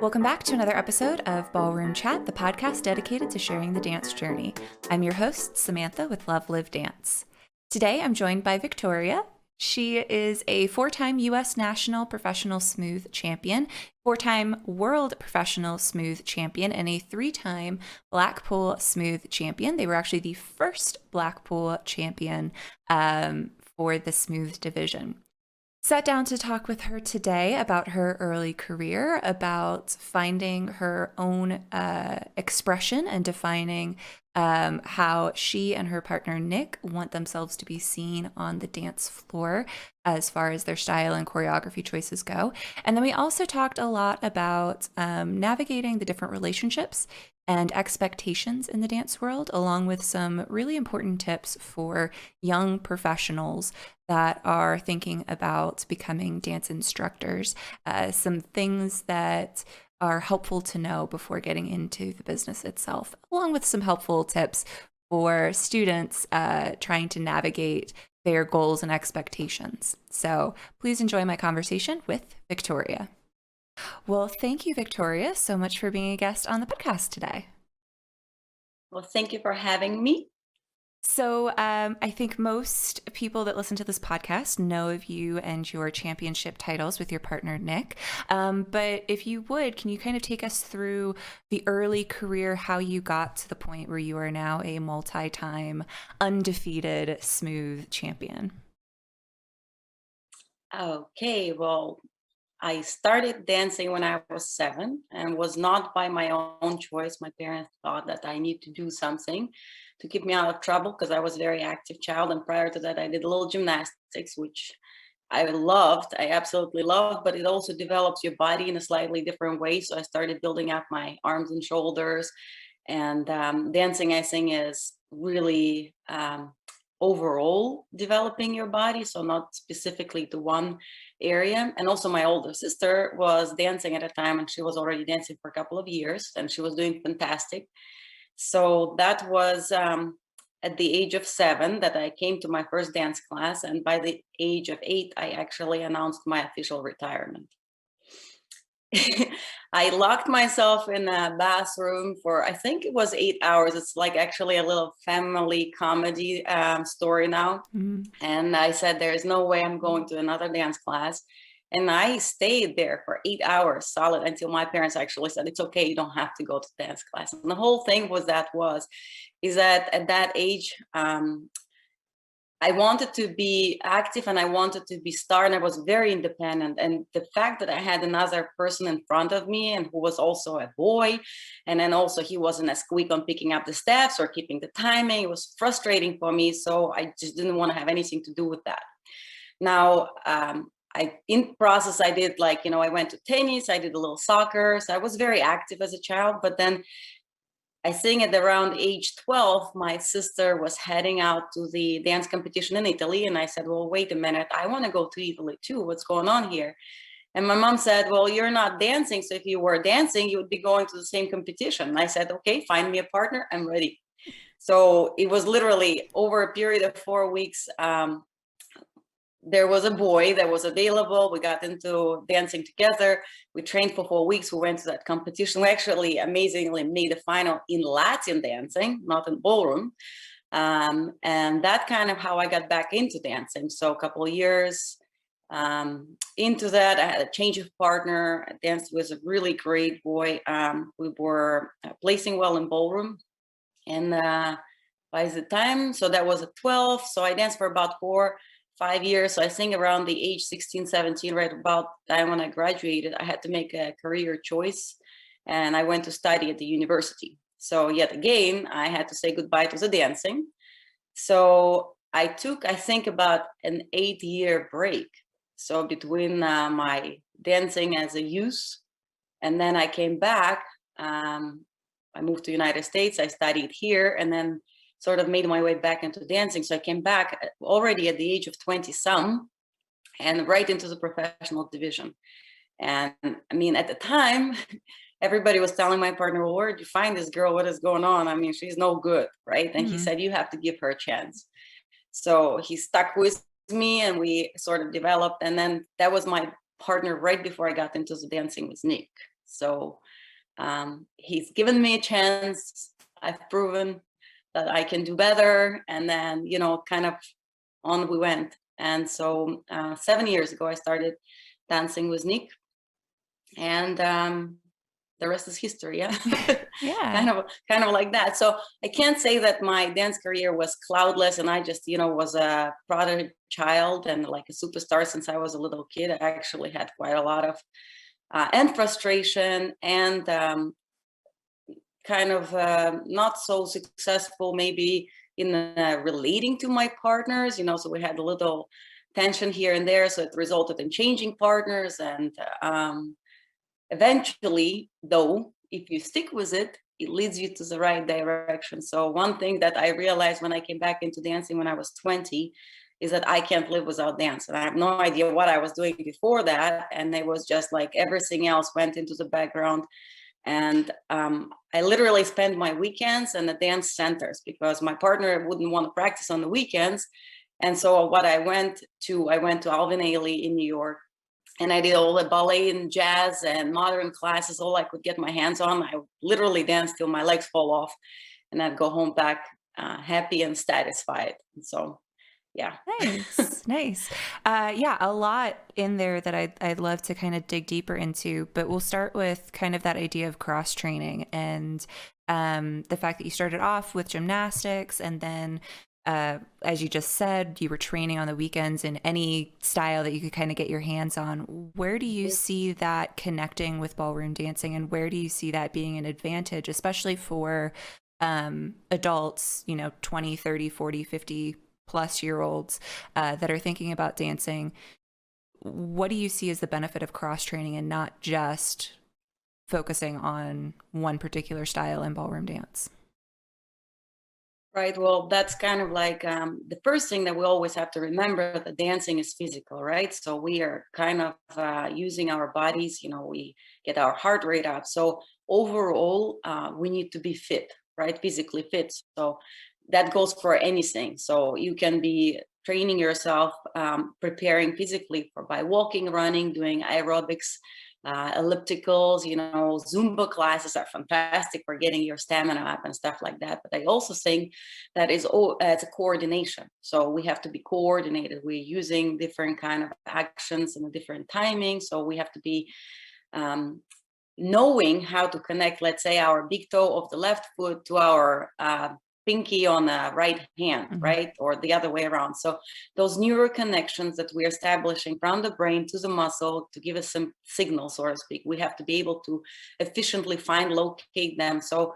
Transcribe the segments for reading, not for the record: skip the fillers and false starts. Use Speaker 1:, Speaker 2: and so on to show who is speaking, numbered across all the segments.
Speaker 1: Welcome back to another episode of Ballroom Chat, the podcast dedicated to sharing the dance journey. I'm your host, Samantha with Love.Live.Dance. Today, I'm joined by Viktorija. She is a 4-time U.S. National Professional Smooth Champion, 4-time World Professional Smooth Champion, and a 3-time Blackpool Smooth Champion. They were actually the first Blackpool champion for the Smooth division. Sat down to talk with her today about her early career, about finding her own expression and defining how she and her partner Nick want themselves to be seen on the dance floor as far as their style and choreography choices go. And then we also talked a lot about navigating the different relationships and expectations in the dance world, along with some really important tips for young professionals that are thinking about becoming dance instructors, some things that are helpful to know before getting into the business itself, along with some helpful tips for students trying to navigate their goals and expectations. So please enjoy my conversation with Viktorija. Well, thank you, Viktorija, so much for being a guest on the podcast today.
Speaker 2: Well, thank you for having me.
Speaker 1: So I think most people that listen to this podcast know of you and your championship titles with your partner, Nick. But if you would, can you kind of take us through the early career, how you got to the point where you are now a multi-time undefeated smooth champion?
Speaker 2: Okay, well, I started dancing when I was 7 and was not by my own choice. My parents thought that I need to do something to keep me out of trouble because I was a very active child. And prior to that, I did a little gymnastics, which I loved. I absolutely loved, but it also develops your body in a slightly different way. So I started building up my arms and shoulders. And dancing, I think, is really overall developing your body, so not specifically to one area. And also my older sister was dancing at a time, and she was already dancing for a couple of years, and she was doing fantastic. So that was at the age of 7 that I came to my first dance class, and by the age of 8 I actually announced my official retirement. I locked myself in a bathroom for, I think it was 8 hours. It's like actually a little family comedy story now.
Speaker 1: Mm-hmm.
Speaker 2: And I said, there's no way I'm going to another dance class. And I stayed there for 8 hours solid until my parents actually said, it's okay, you don't have to go to dance class. And the whole thing was is that at that age, I wanted to be active and I wanted to be star, and I was very independent. And the fact that I had another person in front of me and who was also a boy, and then also he wasn't as quick on picking up the steps or keeping the timing, it was frustrating for me. So I just didn't want to have anything to do with that. Now, in process, I did I went to tennis, I did a little soccer. So I was very active as a child, but then I think at around age 12, my sister was heading out to the dance competition in Italy. And I said, well, wait a minute, I want to go to Italy too. What's going on here? And my mom said, well, you're not dancing. So if you were dancing, you would be going to the same competition. And I said, okay, find me a partner. I'm ready. So it was literally over a period of 4 weeks. There was a boy that was available. We got into dancing together. We trained for 4 weeks. We went to that competition. We actually amazingly made a final in Latin dancing, not in ballroom. And that kind of how I got back into dancing. So a couple of years into that, I had a change of partner. I danced with a really great boy. We were placing well in ballroom. And by the time, so that was at 12. So I danced for about 5 years. So I think around the age 16, 17, right about the time when I graduated, I had to make a career choice and I went to study at the university. So yet again, I had to say goodbye to the dancing. So I took, I think, about an 8-year break. So between my dancing as a youth, and then I came back, I moved to the United States, I studied here, and then sort of made my way back into dancing. So I came back already at the age of 20 some and right into the professional division. And I mean, at the time, everybody was telling my partner, well, where'd you find this girl? What is going on? I mean, she's no good, right? And he
Speaker 1: Mm.
Speaker 2: said, you have to give her a chance. So he stuck with me and we sort of developed. And then that was my partner right before I got into the dancing with Nick. So he's given me a chance. I've proven that I can do better. And then, kind of on we went. And so 7 years ago, I started dancing with Nick. And the rest is history. Yeah.
Speaker 1: Yeah.
Speaker 2: kind of like that. So I can't say that my dance career was cloudless and I just was a prodigy child and like a superstar since I was a little kid. I actually had quite a lot of and frustration and kind of not so successful maybe in relating to my partners, so we had a little tension here and there, so it resulted in changing partners. And eventually, though, if you stick with it, it leads you to the right direction. So one thing that I realized when I came back into dancing when I was 20 is that I can't live without dance. And I have no idea what I was doing before that. And it was just like everything else went into the background. And I literally spend my weekends in the dance centers because my partner wouldn't want to practice on the weekends. And so what I went to Alvin Ailey in New York, and I did all the ballet and jazz and modern classes, all I could get my hands on. I literally danced till my legs fall off, and I'd go home back happy and satisfied. And so, yeah.
Speaker 1: Nice, nice. Yeah, a lot in there that I'd love to kind of dig deeper into, but we'll start with kind of that idea of cross training and the fact that you started off with gymnastics and then, as you just said, you were training on the weekends in any style that you could kind of get your hands on. Where do you see that connecting with ballroom dancing, and where do you see that being an advantage, especially for adults, 20, 30, 40, 50 plus year olds that are thinking about dancing? What do you see as the benefit of cross training and not just focusing on one particular style in ballroom dance?
Speaker 2: Right. Well, that's kind of like the first thing that we always have to remember, that dancing is physical, right? So we are kind of using our bodies, we get our heart rate up. So overall, we need to be fit, right? Physically fit. So that goes for anything. So you can be training yourself, preparing physically by walking, running, doing aerobics, ellipticals, Zumba classes are fantastic for getting your stamina up and stuff like that. But I also think that it's a coordination. So we have to be coordinated. We're using different kind of actions and a different timing. So we have to be knowing how to connect, let's say, our big toe of the left foot to our pinky on the right hand, right? Or the other way around. So those neural connections that we're establishing from the brain to the muscle to give us some signal, so to speak, we have to be able to efficiently locate them. So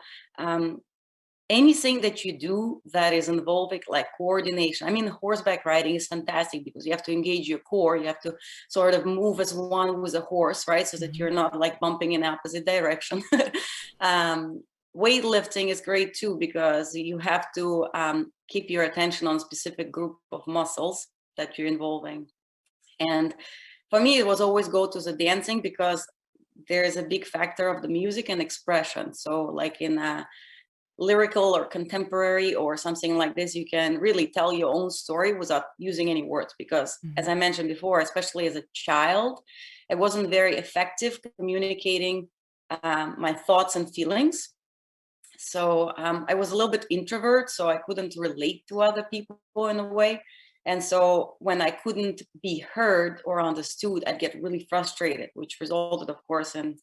Speaker 2: anything that you do that is involving like coordination. I mean, horseback riding is fantastic because you have to engage your core. You have to sort of move as one with a horse, right? So that you're not like bumping in opposite direction. Weightlifting is great too, because you have to keep your attention on a specific group of muscles that you're involving. And for me, it was always go to the dancing because there is a big factor of the music and expression. So like in a lyrical or contemporary or something like this, you can really tell your own story without using any words. Because as I mentioned before, especially as a child, I wasn't very effective communicating my thoughts and feelings. So I was a little bit introvert, so I couldn't relate to other people in a way. And so when I couldn't be heard or understood, I'd get really frustrated, which resulted, of course, in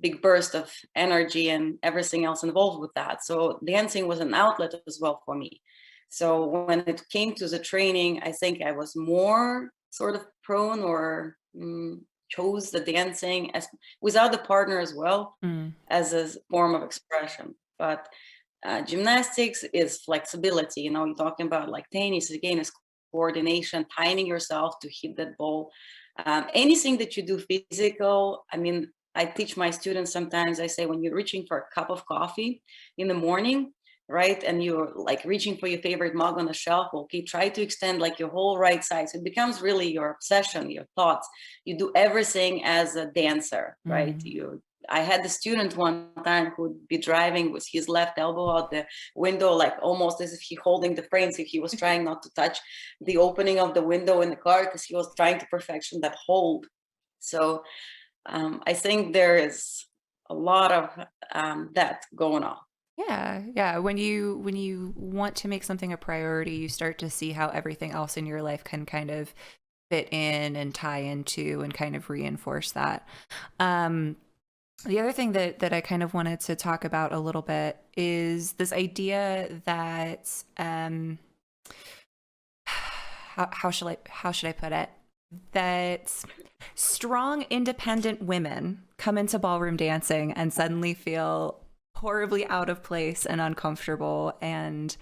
Speaker 2: big burst of energy and everything else involved with that. So dancing was an outlet as well for me. So when it came to the training, I think I was more sort of prone or chose the dancing as without the partner as well as a form of expression. But gymnastics is flexibility. You're talking about like tennis, again, is coordination, timing yourself to hit that ball. Anything that you do physical, I mean, I teach my students sometimes, I say, when you're reaching for a cup of coffee in the morning, right, and you're like reaching for your favorite mug on the shelf, okay, try to extend like your whole right side. So it becomes really your obsession, your thoughts. You do everything as a dancer, right? You I had the student one time who would be driving with his left elbow out the window, like almost as if he holding the frames, if he was trying not to touch the opening of the window in the car, because he was trying to perfection that hold. So I think there is a lot of that going on.
Speaker 1: Yeah, yeah. When you want to make something a priority, you start to see how everything else in your life can kind of fit in and tie into and kind of reinforce that. Um, the other thing that I kind of wanted to talk about a little bit is this idea that how should I put it? That strong, independent women come into ballroom dancing and suddenly feel horribly out of place and uncomfortable. And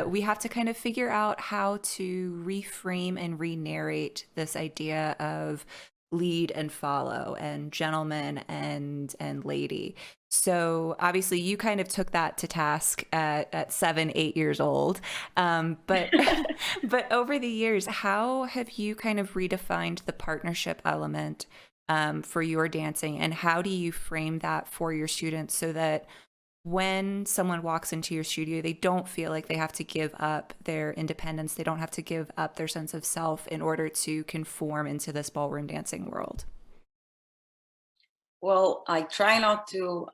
Speaker 1: we have to kind of figure out how to reframe and re-narrate this idea of lead and follow and gentleman and lady. So obviously you kind of took that to task at 7, 8 years old. But but over the years, how have you kind of redefined the partnership element for your dancing, and how do you frame that for your students so that when someone walks into your studio, they don't feel like they have to give up their independence, they don't have to give up their sense of self in order to conform into this ballroom dancing world?
Speaker 2: Well, I try not to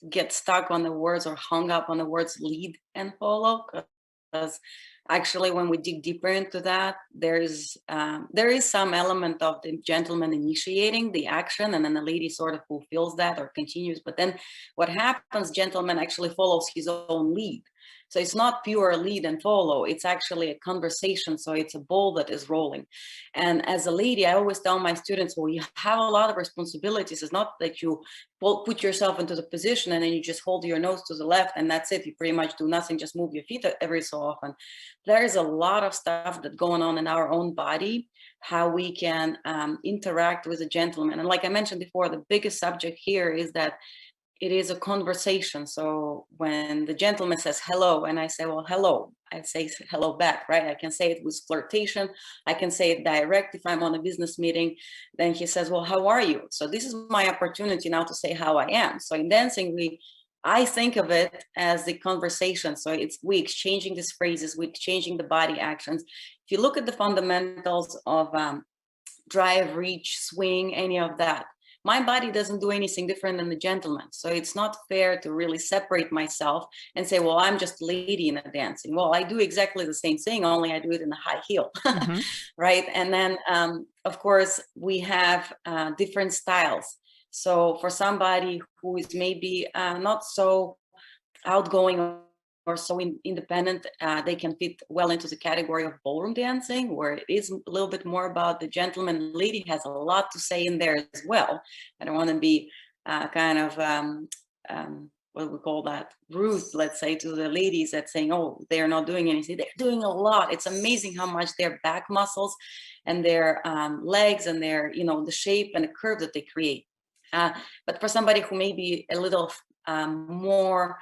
Speaker 2: get stuck on the words or hung up on the words lead and follow, because actually, when we dig deeper into that, there is some element of the gentleman initiating the action, and then the lady sort of fulfills that or continues. But then, what happens? Gentleman actually follows his own lead. So it's not pure lead and follow. It's actually a conversation. So it's a ball that is rolling. And as a lady, I always tell my students, well, you have a lot of responsibilities. It's not that you put yourself into the position and then you just hold your nose to the left and that's it. You pretty much do nothing, just move your feet every so often. There's a lot of stuff that's going on in our own body, how we can interact with a gentleman. And like I mentioned before, the biggest subject here is that it is a conversation. So when the gentleman says hello and I say, well, hello, I say hello back, right? I can say it with flirtation. I can say it direct if I'm on a business meeting. Then he says, well, how are you? So this is my opportunity now to say how I am. So in dancing, I think of it as the conversation. So we exchanging these phrases, we exchanging the body actions. If you look at the fundamentals of drive, reach, swing, any of that, my body doesn't do anything different than the gentleman. So it's not fair to really separate myself and say, well, I'm just a lady in a dancing. Well, I do exactly the same thing, only I do it in a high heel,
Speaker 1: Mm-hmm.
Speaker 2: right? And then, of course, we have different styles. So for somebody who is maybe not so outgoing or so independent, they can fit well into the category of ballroom dancing, where it is a little bit more about the gentleman. Lady has a lot to say in there as well. I don't want to be kind of what we call that, rude, let's say, to the ladies that saying, oh, they're not doing anything. They're doing a lot. It's amazing how much their back muscles and their legs and their, the shape and the curve that they create. But for somebody who may be a little more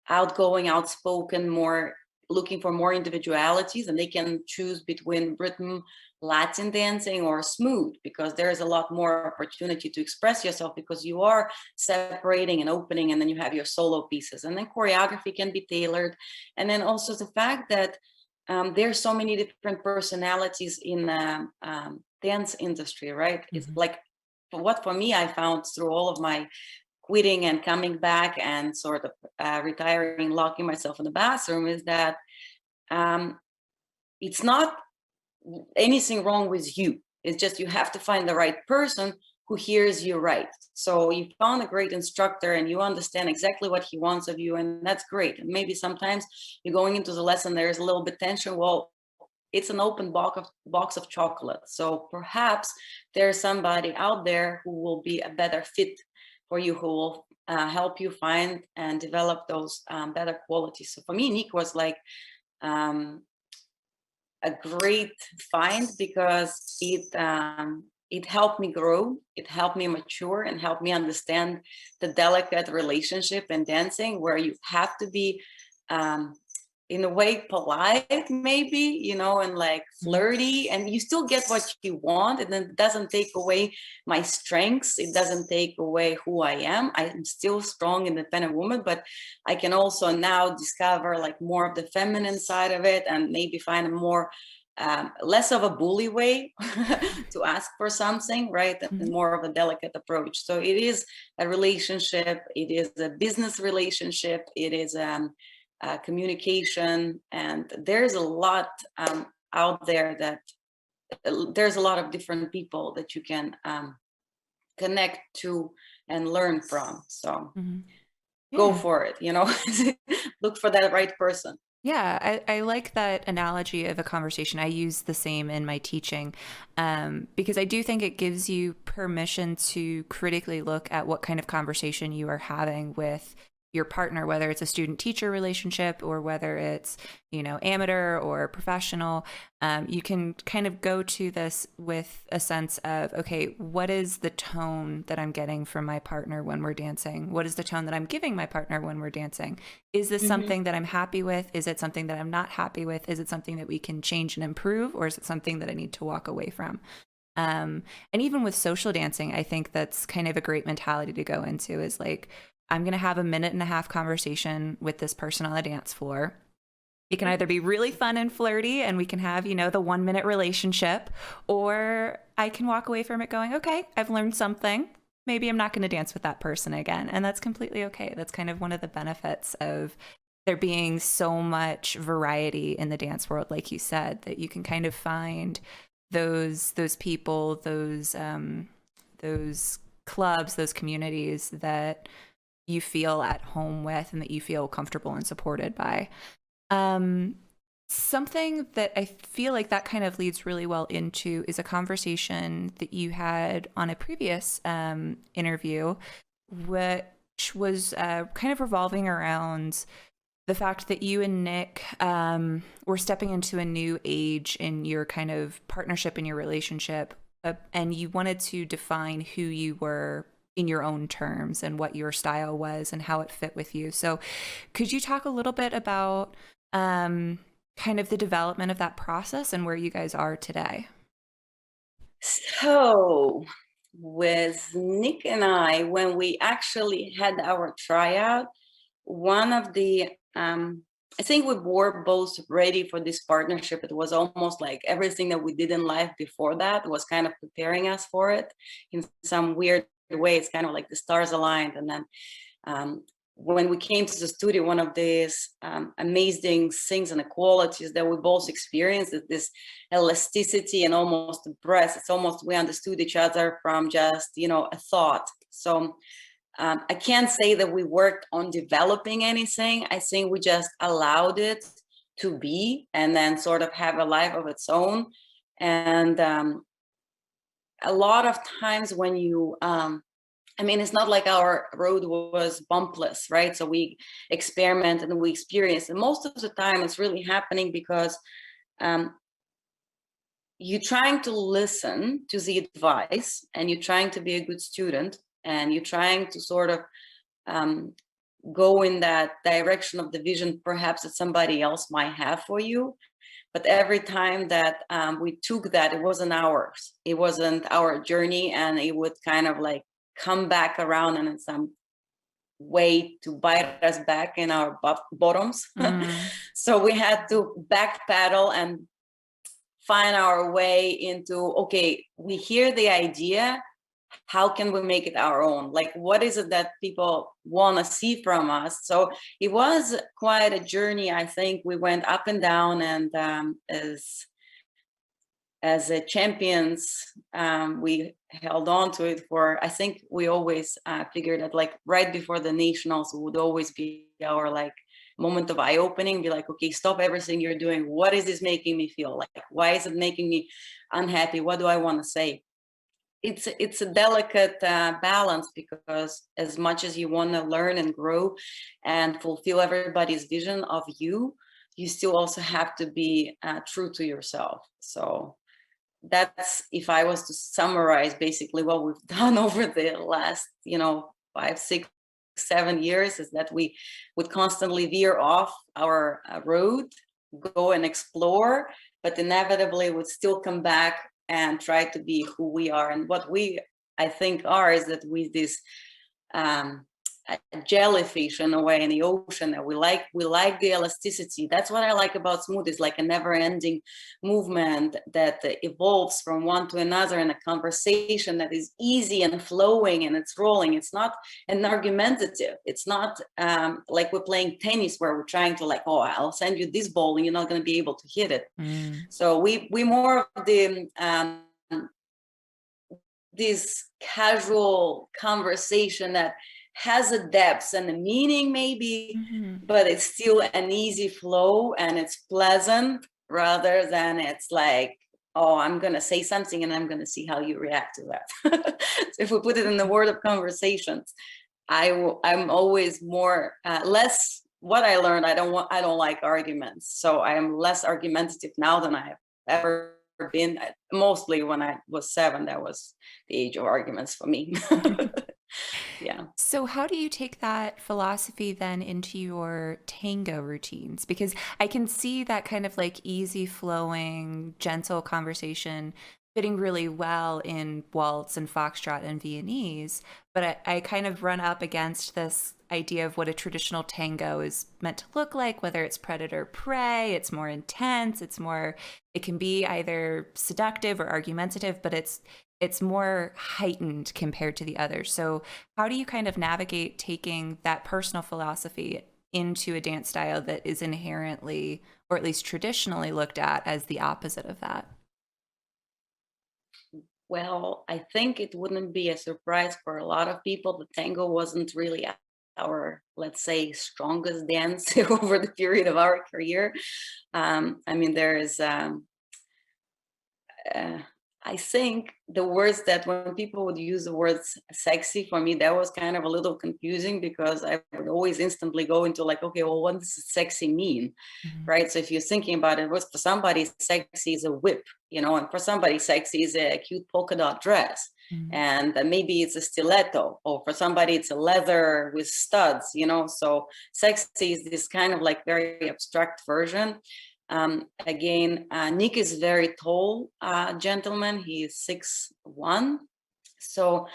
Speaker 2: outgoing, outspoken, more looking for more individualities, and they can choose between rhythm, Latin dancing, or smooth, because there is a lot more opportunity to express yourself because you are separating and opening, and then you have your solo pieces, and then choreography can be tailored. And then also the fact that there's so many different personalities in the dance industry, right? It's
Speaker 1: Mm-hmm.
Speaker 2: like what for me I found through all of my quitting and coming back and sort of retiring, locking myself in the bathroom, is that um, it's not anything wrong with you. It's just you have to find the right person who hears you right. So you found a great instructor and you understand exactly what he wants of you, and that's great. And maybe sometimes you're going into the lesson, there's a little bit tension. Well, it's an open box of chocolate. So perhaps there's somebody out there who will be a better fit for you, who will help you find and develop those better qualities. So for me, Nick was like um, a great find, because it helped me grow, it helped me mature, and helped me understand the delicate relationship in dancing, where you have to be in a way polite maybe, and like
Speaker 1: Mhm.
Speaker 2: flirty, and you still get what you want, and then it doesn't take away my strengths, it doesn't take away who I am. I'm still strong independent woman, but I can also now discover like more of the feminine side of it, and maybe find a more less of a bully way to ask for something, right, and
Speaker 1: Mhm.
Speaker 2: more of a delicate approach. So it is a relationship, it is a business relationship, it is communication, and there's a lot out there that there's a lot of different people that you can connect to and learn from. So
Speaker 1: Mhm.
Speaker 2: go
Speaker 1: Yeah.
Speaker 2: for it, look for that right person.
Speaker 1: Yeah, I like that analogy of a conversation. I use the same in my teaching because I do think it gives you permission to critically look at what kind of conversation you are having with your partner, whether it's a student-teacher relationship or whether it's, amateur or professional. You can kind of go to this with a sense of, okay, what is the tone that I'm getting from my partner when we're dancing? What is the tone that I'm giving my partner when we're dancing? Is this
Speaker 2: Hmm.
Speaker 1: something that I'm happy with? Is it something that I'm not happy with? Is it something that we can change and improve? Or is it something that I need to walk away from? And even with social dancing, I think that's kind of a great mentality to go into is like, I'm going to have a minute and a half conversation with this person on the dance floor. It can either be really fun and flirty and we can have, the 1 minute relationship, or I can walk away from it going, okay, I've learned something. Maybe I'm not going to dance with that person again. And that's completely okay. That's kind of one of the benefits of there being so much variety in the dance world, like you said, that you can kind of find those people, those clubs, those communities that you feel at home with and that you feel comfortable and supported by. Um, Something that I feel like that kind of leads really well into is a conversation that you had on a previous interview, which was kind of revolving around the fact that you and Nick were stepping into a new age in your kind of partnership in your relationship, and you wanted to define who you were in your own terms and what your style was and how it fit with you. So, could you talk a little bit about kind of the development of that process and where you guys are today?
Speaker 2: So with Nick and I, when we actually had our tryout, one of the I think we were both ready for this partnership. It was almost like everything that we did in life before that was kind of preparing us for it in some weird way. It's kind of like the stars aligned. And then um, when we came to the studio, one of these amazing things and the qualities that we both experienced is this elasticity and almost the breath. It's almost we understood each other from just, a thought. So I can't say that we worked on developing anything. I think we just allowed it to be and then sort of have a life of its own. And a lot of times when you, it's not like our road was bumpless, right? So we experiment and we experience. And most of the time it's really happening because um, you're trying to listen to the advice and you're trying to be a good student and you're trying to sort of um, go in that direction of the vision perhaps that somebody else might have for you, but every time that we took that, it wasn't ours, it wasn't our journey, and it would kind of like come back around and in some way to bite us back in our bottoms.
Speaker 1: Mm.
Speaker 2: So we had to backpedal and find our way into, okay, we hear the idea, how can we make it our own? Like, what is it that people want to see from us? So it was quite a journey. I think we went up and down, and as a champions, we held on to it for. I think we always figured that like right before the nationals would always be our like moment of eye opening. Be like, okay, stop everything you're doing. What is this making me feel like? Why is it making me unhappy? What do I want to say? It's a delicate balance, because as much as you want to learn and grow and fulfill everybody's vision of you, you still also have to be true to yourself. So that's, if I was to summarize basically what we've done over the last 5 6 7 years, is that we would constantly veer off our road, go and explore, but inevitably would still come back and try to be who we are. And what we, I think, are is that we this um, a jellyfish in a way in the ocean, that we like the elasticity. That's what I like about smooth, is like a never-ending movement that evolves from one to another in a conversation that is easy and flowing, and it's rolling. It's not an argumentative. It's not like we're playing tennis where we're trying to like, oh, I'll send you this ball and you're not going to be able to hit it. So we more of the this casual conversation that has a depth and a meaning maybe, but it's still an easy flow and it's pleasant, rather than it's like, oh, I'm going to say something and I'm going to see how you react to that. So if we put it in the word of conversations, I'm always more less. What I learned, I don't like arguments, so I am less argumentative now than I have ever been. Mostly when I was 7, that was the age of arguments for me. Yeah.
Speaker 1: So, how do you take that philosophy then into your tango routines? Because I can see that kind of like easy flowing, gentle conversation fitting really well in waltz and foxtrot and Viennese. But I kind of run up against this idea of what a traditional tango is meant to look like, whether it's predator prey, it's more intense, it can be either seductive or argumentative, but it's more heightened compared to the others. So how do you kind of navigate taking that personal philosophy into a dance style that is inherently, or at least traditionally, looked at as the opposite of that?
Speaker 2: Well, I think it wouldn't be a surprise for a lot of people. The tango wasn't really our, let's say, strongest dance over the period of our career. I mean, there is uh, I think the words that when people would use the words sexy, for me, that was kind of a little confusing, because I would always instantly go into like, okay, well, what does sexy mean? Right? So if you're thinking about it, what's for somebody sexy is a whip, and for somebody sexy is a cute polka dot dress. And maybe it's a stiletto, or for somebody it's a leather with studs, so sexy is this kind of like very abstract version. Again, Nick is very tall gentleman. He is 6'1". So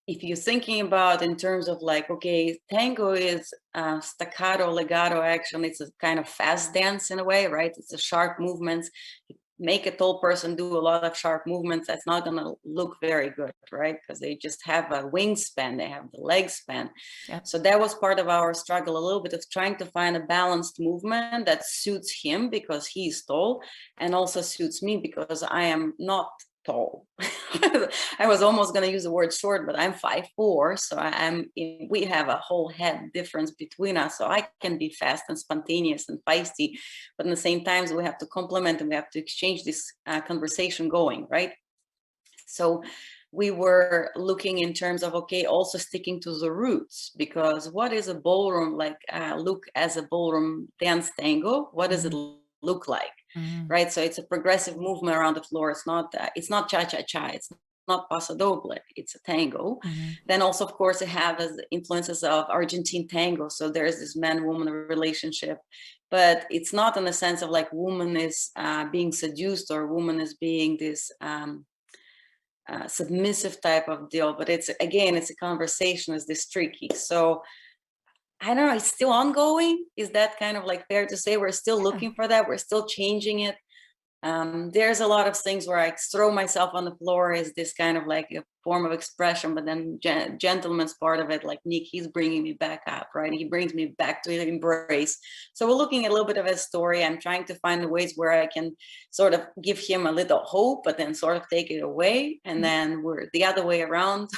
Speaker 2: if you're thinking about in terms of like, okay, tango is staccato, legato action. It's a kind of fast dance in a way, right? It's a sharp movements. Make a tall person do a lot of sharp movements, that's not going to look very good, right? Because they just have a wingspan, they have the leg span. Yep. So that was part of our struggle, a little bit of trying to find a balanced movement that suits him because he's tall, and also suits me because I am not tall. I was almost going to use the word short, but I'm 5'4", so we have a whole head difference between us. So I can be fast and spontaneous and feisty, but at the same time we have to complement and we have to exchange this conversation going, right? So we were looking in terms of, okay, also sticking to the roots, because what is a ballroom like? Look as a ballroom dance tango. What does it look like? Right? So it's a progressive movement around the floor. It's not cha-cha-cha. It's not paso doble. It's a tango. Then also, of course, it has influences of Argentine tango. So there's this man-woman relationship, but it's not in the sense of like woman is being seduced or woman is being this submissive type of deal. But it's a conversation. Is this tricky? So I don't know, it's still ongoing. Is that kind of like fair to say? We're still looking for that. We're still changing it. There's a lot of things where I throw myself on the floor is this kind of like a form of expression, but then gentleman's part of it, like Nick, he's bringing me back up, right? He brings me back to embrace. So we're looking at a little bit of a story. I'm trying to find the ways where I can sort of give him a little hope, but then sort of take it away. And then we're the other way around,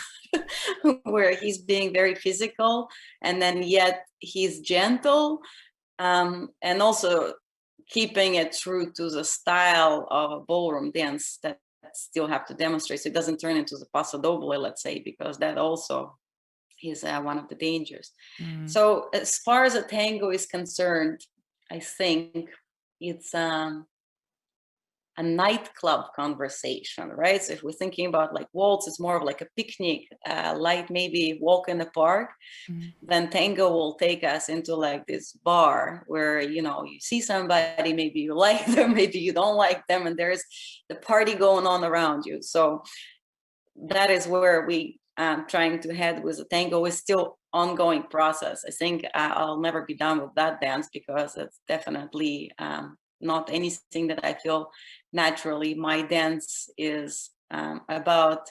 Speaker 2: where he's being very physical and then yet he's gentle. And also keeping it true to the style of a ballroom dance that still have to demonstrate, so it doesn't turn into the paso doble, let's say, because that also is one of the dangers. So as far as a tango is concerned, I think it's a nightclub conversation, right? So if we're thinking about like waltz, it's more of like a picnic, light, maybe walk in the park.
Speaker 1: Mhm.
Speaker 2: Then tango will take us into like this bar where, you know, you see somebody, maybe you like them, maybe you don't like them, and there's the party going on around you. So that is where we trying to head with the tango. Is still ongoing process. I think I'll never be done with that dance because it's definitely not anything that I feel naturally. My dance is about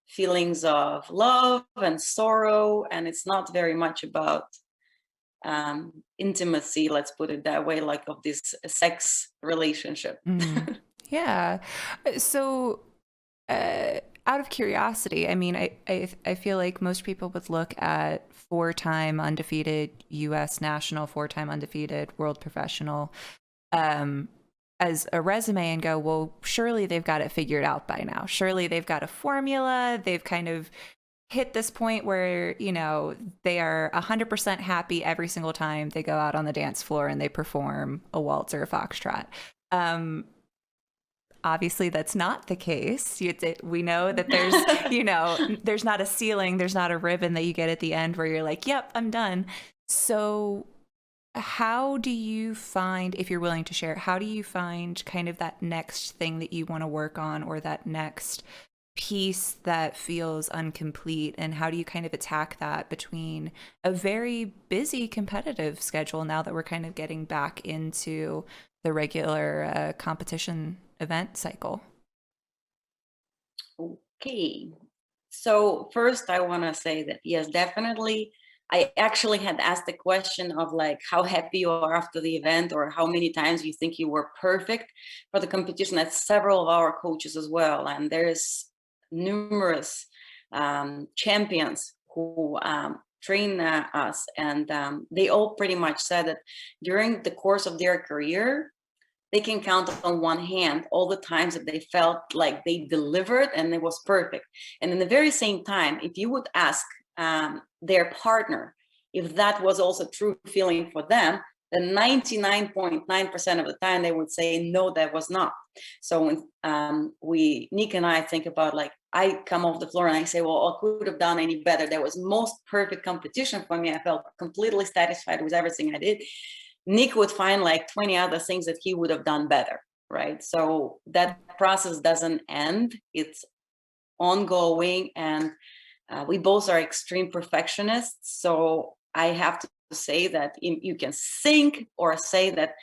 Speaker 2: feelings of love and sorrow, and it's not very much about intimacy, let's put it that way, like of this sex relationship.
Speaker 1: Mm. Yeah. So, out of curiosity, I mean, I feel like most people would look at four-time undefeated U.S. national, four-time undefeated world professional, um, as a resume and go, well, surely they've got it figured out by now. Surely they've got a formula. They've kind of hit this point where, you know, they are 100% happy every single time they go out on the dance floor and they perform a waltz or a foxtrot. Um, Obviously, that's not the case. We know that there's, you know, there's not a ceiling, there's not a ribbon that you get at the end where you're like, yep, I'm done. So how do you find, if you're willing to share, how do you find kind of that next thing that you want to work on, or that next piece that feels incomplete, and how do you kind of attack that between a very busy competitive schedule now that we're kind of getting back into the regular competition event cycle?
Speaker 2: Okay. So first I want to say that yes, definitely. I actually had asked the question of like how happy you are after the event, or how many times you think you were perfect for the competition. That's several of our coaches as well. And there's numerous champions who train us, and they all pretty much said that during the course of their career, they can count on one hand all the times that they felt like they delivered and it was perfect. And in the very same time, if you would ask their partner if that was also true feeling for them, then 99.9% of the time they would say no, that was not. So when Nick and I think about, like, I come off the floor and I say, well, I could have done any better. That was most perfect competition for me. I felt completely satisfied with everything I did. Nick would find like 20 other things that he would have done better, right? So that process doesn't end, it's ongoing. And we both are extreme perfectionists. So I have to say that you can think or say that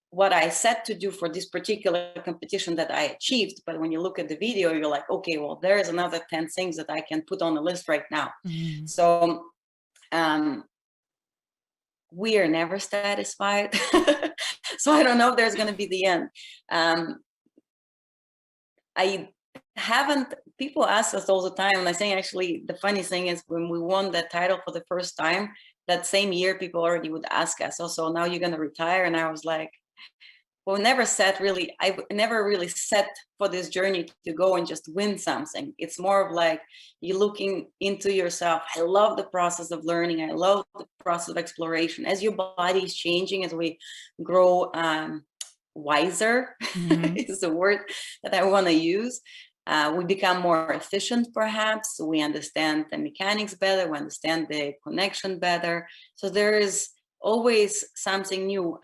Speaker 2: what I set to do for this particular competition that I achieved, but when you look at the video, you're like, okay, well, there's another 10 things that I can put on the list right now.
Speaker 1: Mm.
Speaker 2: So we are never satisfied. So I don't know if there's going to be the end. I haven't, people ask us all the time, and I think actually the funny thing is when we won that title for the first time, that same year, people already would ask us, oh, so now you're going to retire? And I was like, well, never set really, I never really set for this journey to go and just win something. It's more of like you looking into yourself. I love the process of learning. I love the process of exploration. As your body is changing, as we grow wiser,
Speaker 1: Mm-hmm.
Speaker 2: is the word that I want to use. We become more efficient, perhaps. We understand the mechanics better. We understand the connection better. So there is always something new.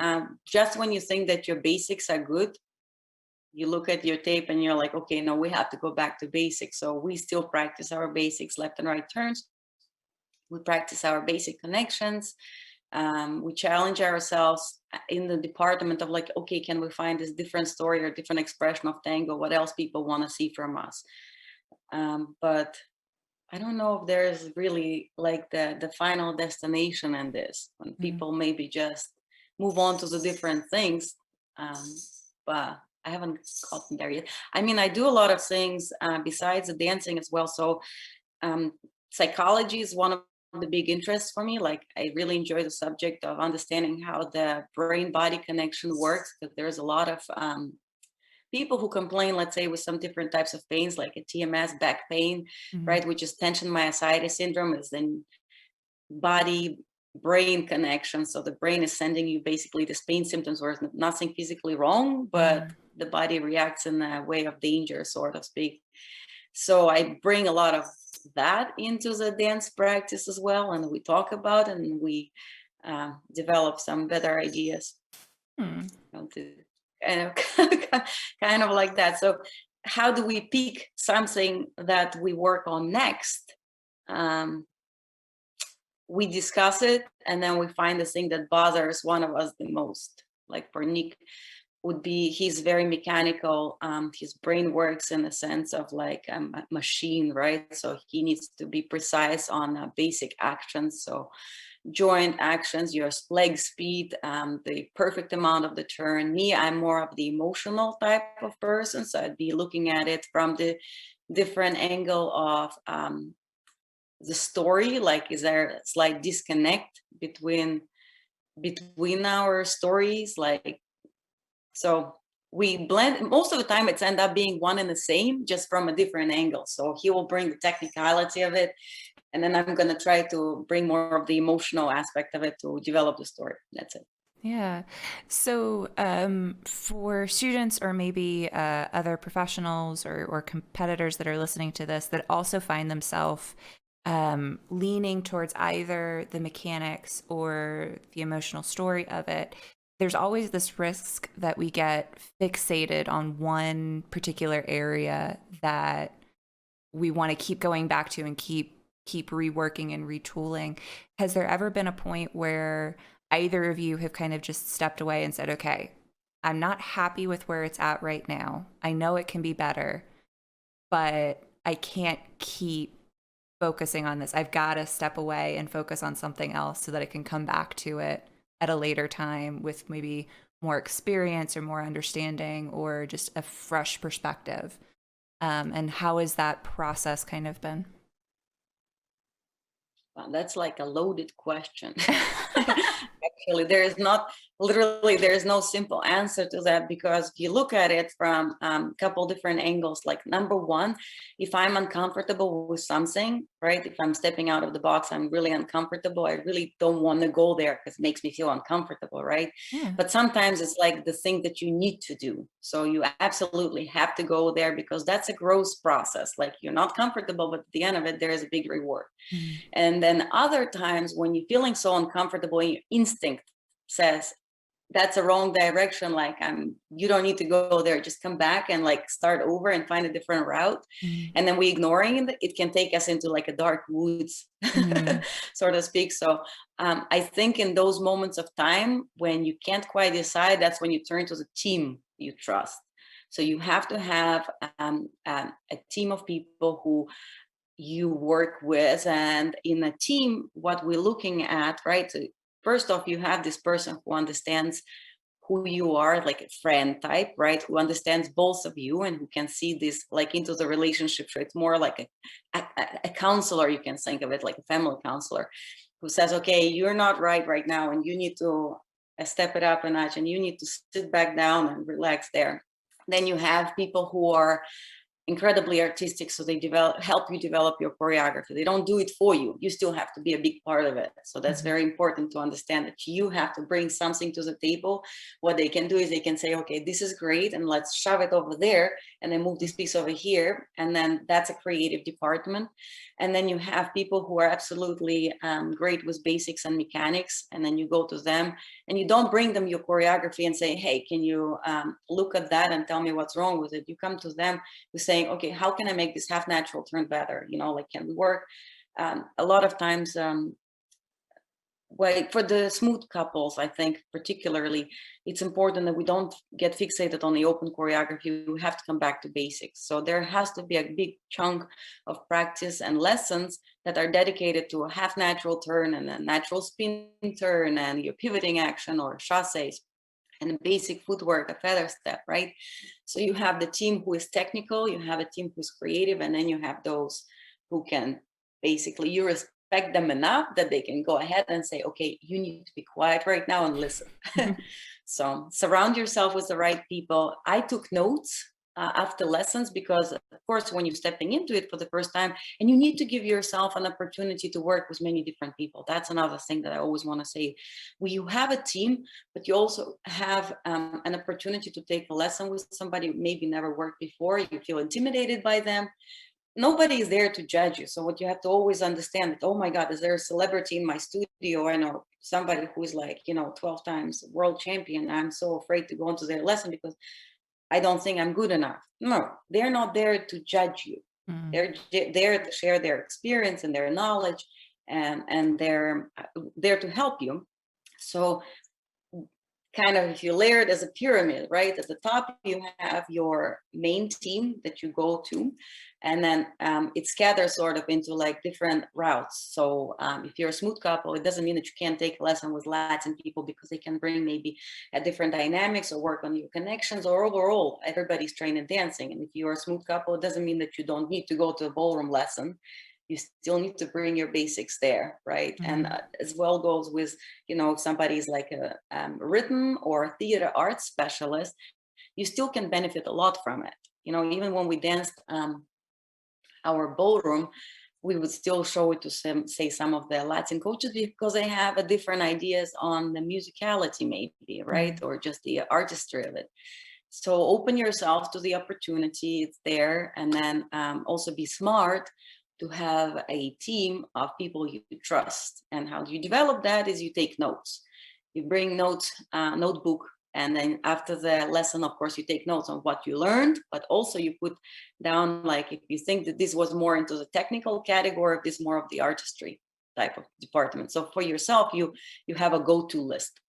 Speaker 2: Just when you think that your basics are good, you look at your tape and you're like, okay, no, we have to go back to basics. So we still practice our basics, left and right turns. We practice our basic connections. We challenge ourselves in the department of like, okay, can we find this different story or different expression of tango? What else people want to see from us? But I don't know if there's really like the final destination in this, when people maybe just move on to the different things. But I haven't gotten there yet. I mean, I do a lot of things besides the dancing as well. So psychology is one of the big interests for me. Like, I really enjoy the subject of understanding how the brain body connection works, because there's a lot of people who complain, let's say, with some different types of pains, like a TMS, back pain,
Speaker 1: Mm-hmm.
Speaker 2: right, which is tension myositis syndrome, is then body brain connection. So the brain is sending you basically the pain symptoms where it's nothing physically wrong, but
Speaker 1: Mm.
Speaker 2: the body reacts in a way of danger, sort of speak. So I bring a lot of that into the dance practice as well, and we talk about it, and we develop some better ideas.
Speaker 1: Hmm.
Speaker 2: To kind of kind of like that. So how do we pick something that we work on next? Um, we discuss it, and then we find the thing that bothers one of us the most. Like for Nick, would be he's very mechanical. His brain works in the sense of like a machine, right? So he needs to be precise on basic actions. So joint actions, your leg speed, the perfect amount of the turn. Me, I'm more of the emotional type of person, so I'd be looking at it from the different angle of the story. Like, is there a slight disconnect between our stories? Like, so we blend. Most of the time, it's end up being one and the same, just from a different angle. So he will bring the technicality of it, and then I'm going to try to bring more of the emotional aspect of it to develop the story. That's it.
Speaker 1: Yeah. So, for students or maybe other professionals or competitors that are listening to this that also find themselves leaning towards either the mechanics or the emotional story of it, there's always this risk that we get fixated on one particular area that we want to keep going back to and keep reworking and retooling. Has there ever been a point where either of you have kind of just stepped away and said, okay, I'm not happy with where it's at right now. I know it can be better, but I can't keep focusing on this. I've got to step away and focus on something else so that I can come back to it at a later time with maybe more experience or more understanding or just a fresh perspective. And how has that process kind of been?
Speaker 2: Wow, that's like a loaded question. Actually, there is not literally there is no simple answer to that, because if you look at it from a couple different angles, like number one, if I'm uncomfortable with something, right? If I'm stepping out of the box, I'm really uncomfortable. I really don't want to go there because it makes me feel uncomfortable, right?
Speaker 1: Yeah.
Speaker 2: But sometimes it's like the thing that you need to do. So you absolutely have to go there because that's a growth process. Like, you're not comfortable, but at the end of it, there is a big reward.
Speaker 1: Mm.
Speaker 2: And then other times when you're feeling so uncomfortable, your instinct says that's a wrong direction. Like, you don't need to go there. Just come back and like start over and find a different route.
Speaker 1: Mm.
Speaker 2: And then we ignoring it, it can take us into like a dark woods,
Speaker 1: Mm.
Speaker 2: so to speak. So I think in those moments of time when you can't quite decide, that's when you turn to the team you trust. So you have to have a team of people who you work with, and in a team what we're looking at, right? So first off, you have this person who understands who you are, like a friend type, right? Who understands both of you and who can see this like into the relationship. So it's more like a counselor. You can think of it like a family counselor who says, okay, you're not right now, and you need to step it up a notch, and you need to sit back down and relax there. Then you have people who are incredibly artistic, so they help you develop your choreography. They don't do it for you. You still have to be a big part of it. So that's
Speaker 1: Mhm.
Speaker 2: very important to understand, that you have to bring something to the table. What they can do is they can say, okay, this is great, and let's shove it over there, and then move this piece over here, and then that's a creative department. And then you have people who are absolutely great with basics and mechanics, and then you go to them, and you don't bring them your choreography and say, hey, can you look at that and tell me what's wrong with it. You come to them with saying, okay, how can I make this half natural turn better? Like, can we work? A lot of times, for the smooth couples, I think particularly, it's important that we don't get fixated on the open choreography. We have to come back to basics. So there has to be a big chunk of practice and lessons that are dedicated to a half natural turn and a natural spin turn and your pivoting action or chasses and a basic footwork, a feather step, right? So you have the team who is technical, you have a team who's creative, and then you have those who can basically, you respect them enough that they can go ahead and say, okay, you need to be quiet right now and listen. So surround yourself with the right people. I took notes after lessons, because of course when you're stepping into it for the first time, and you need to give yourself an opportunity to work with many different people. That's another thing that I always want to say. When you have a team, but you also have an opportunity to take a lesson with somebody who maybe never worked before, you feel intimidated by them. Nobody is there to judge you. So what you have to always understand that, oh my God, is there a celebrity in my studio? I know somebody who is like, 12 times world champion. I'm so afraid to go into their lesson because I don't think I'm good enough. No, they're not there to judge you.
Speaker 1: Mm.
Speaker 2: They're there to share their experience and their knowledge, and they're there to help you. So kind of, if you layer it as a pyramid, right? At the top, you have your main team that you go to, and then it scatters sort of into like different routes. So if you're a smooth couple, it doesn't mean that you can't take a lesson with Latin people, because they can bring maybe a different dynamics or work on your connections, or overall, everybody's trained in dancing. And if you're a smooth couple, it doesn't mean that you don't need to go to a ballroom lesson. You still need to bring your basics there, right? And
Speaker 1: Mm.
Speaker 2: as well goes with, if somebody's like a rhythm or theater arts specialist, you still can benefit a lot from it. Even when we danced our ballroom, we would still show it to some of the Latin coaches, because they have a different ideas on the musicality, maybe, right?
Speaker 1: Mm.
Speaker 2: Or just the artistry of it. So open yourself to the opportunity, it's there. And then also be smart to have a team of people you trust. And how do you develop that is you take notes. You bring notes, notebook, and then after the lesson, of course, you take notes on what you learned, but also you put down, like, if you think that this was more into the technical category, if this more of the artistry type of department. So for yourself, you have a go-to list.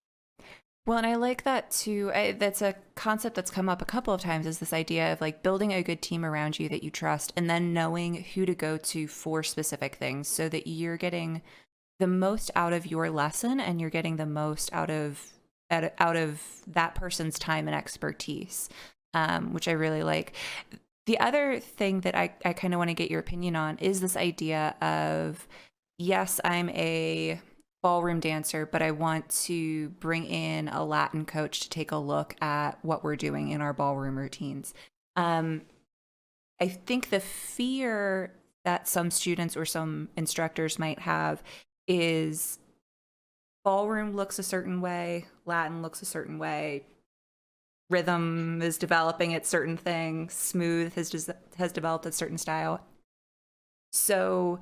Speaker 1: Well, and I like that too. That's a concept that's come up a couple of times, is this idea of like building a good team around you that you trust, and then knowing who to go to for specific things so that you're getting the most out of your lesson, and you're getting the most out of that person's time and expertise, which I really like. The other thing that I kind of want to get your opinion on is this idea of, yes, I'm a ballroom dancer, but I want to bring in a Latin coach to take a look at what we're doing in our ballroom routines. Um, I think the fear that some students or some instructors might have is ballroom looks a certain way, Latin looks a certain way, rhythm is developing at certain things, smooth has developed a certain style. So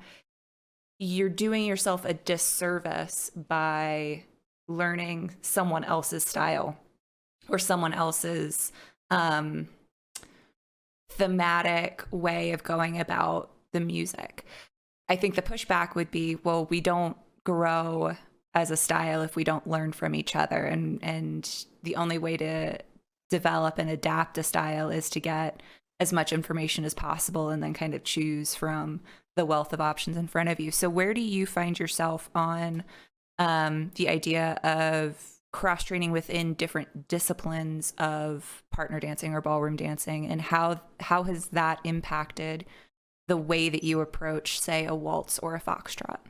Speaker 1: you're doing yourself a disservice by learning someone else's style or someone else's um, thematic way of going about the music. I think the pushback would be, well, we don't grow as a style if we don't learn from each other, and the only way to develop and adapt a style is to get as much information as possible and then kind of choose from the wealth of options in front of you. So where do you find yourself on the idea of cross training within different disciplines of partner dancing or ballroom dancing, and how has that impacted the way that you approach, say, a waltz or a foxtrot?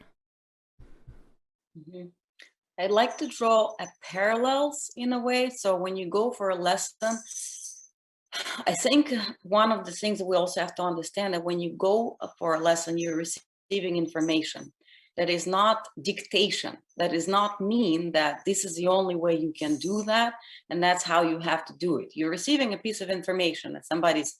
Speaker 2: Mhm. I'd like to draw a parallels in a way. So when you go for a lesson, I think one of the things that we also have to understand, that when you go for a lesson, you're receiving information. That is not dictation. That does not mean that this is the only way you can do that, and that's how you have to do it. You're receiving a piece of information, that somebody's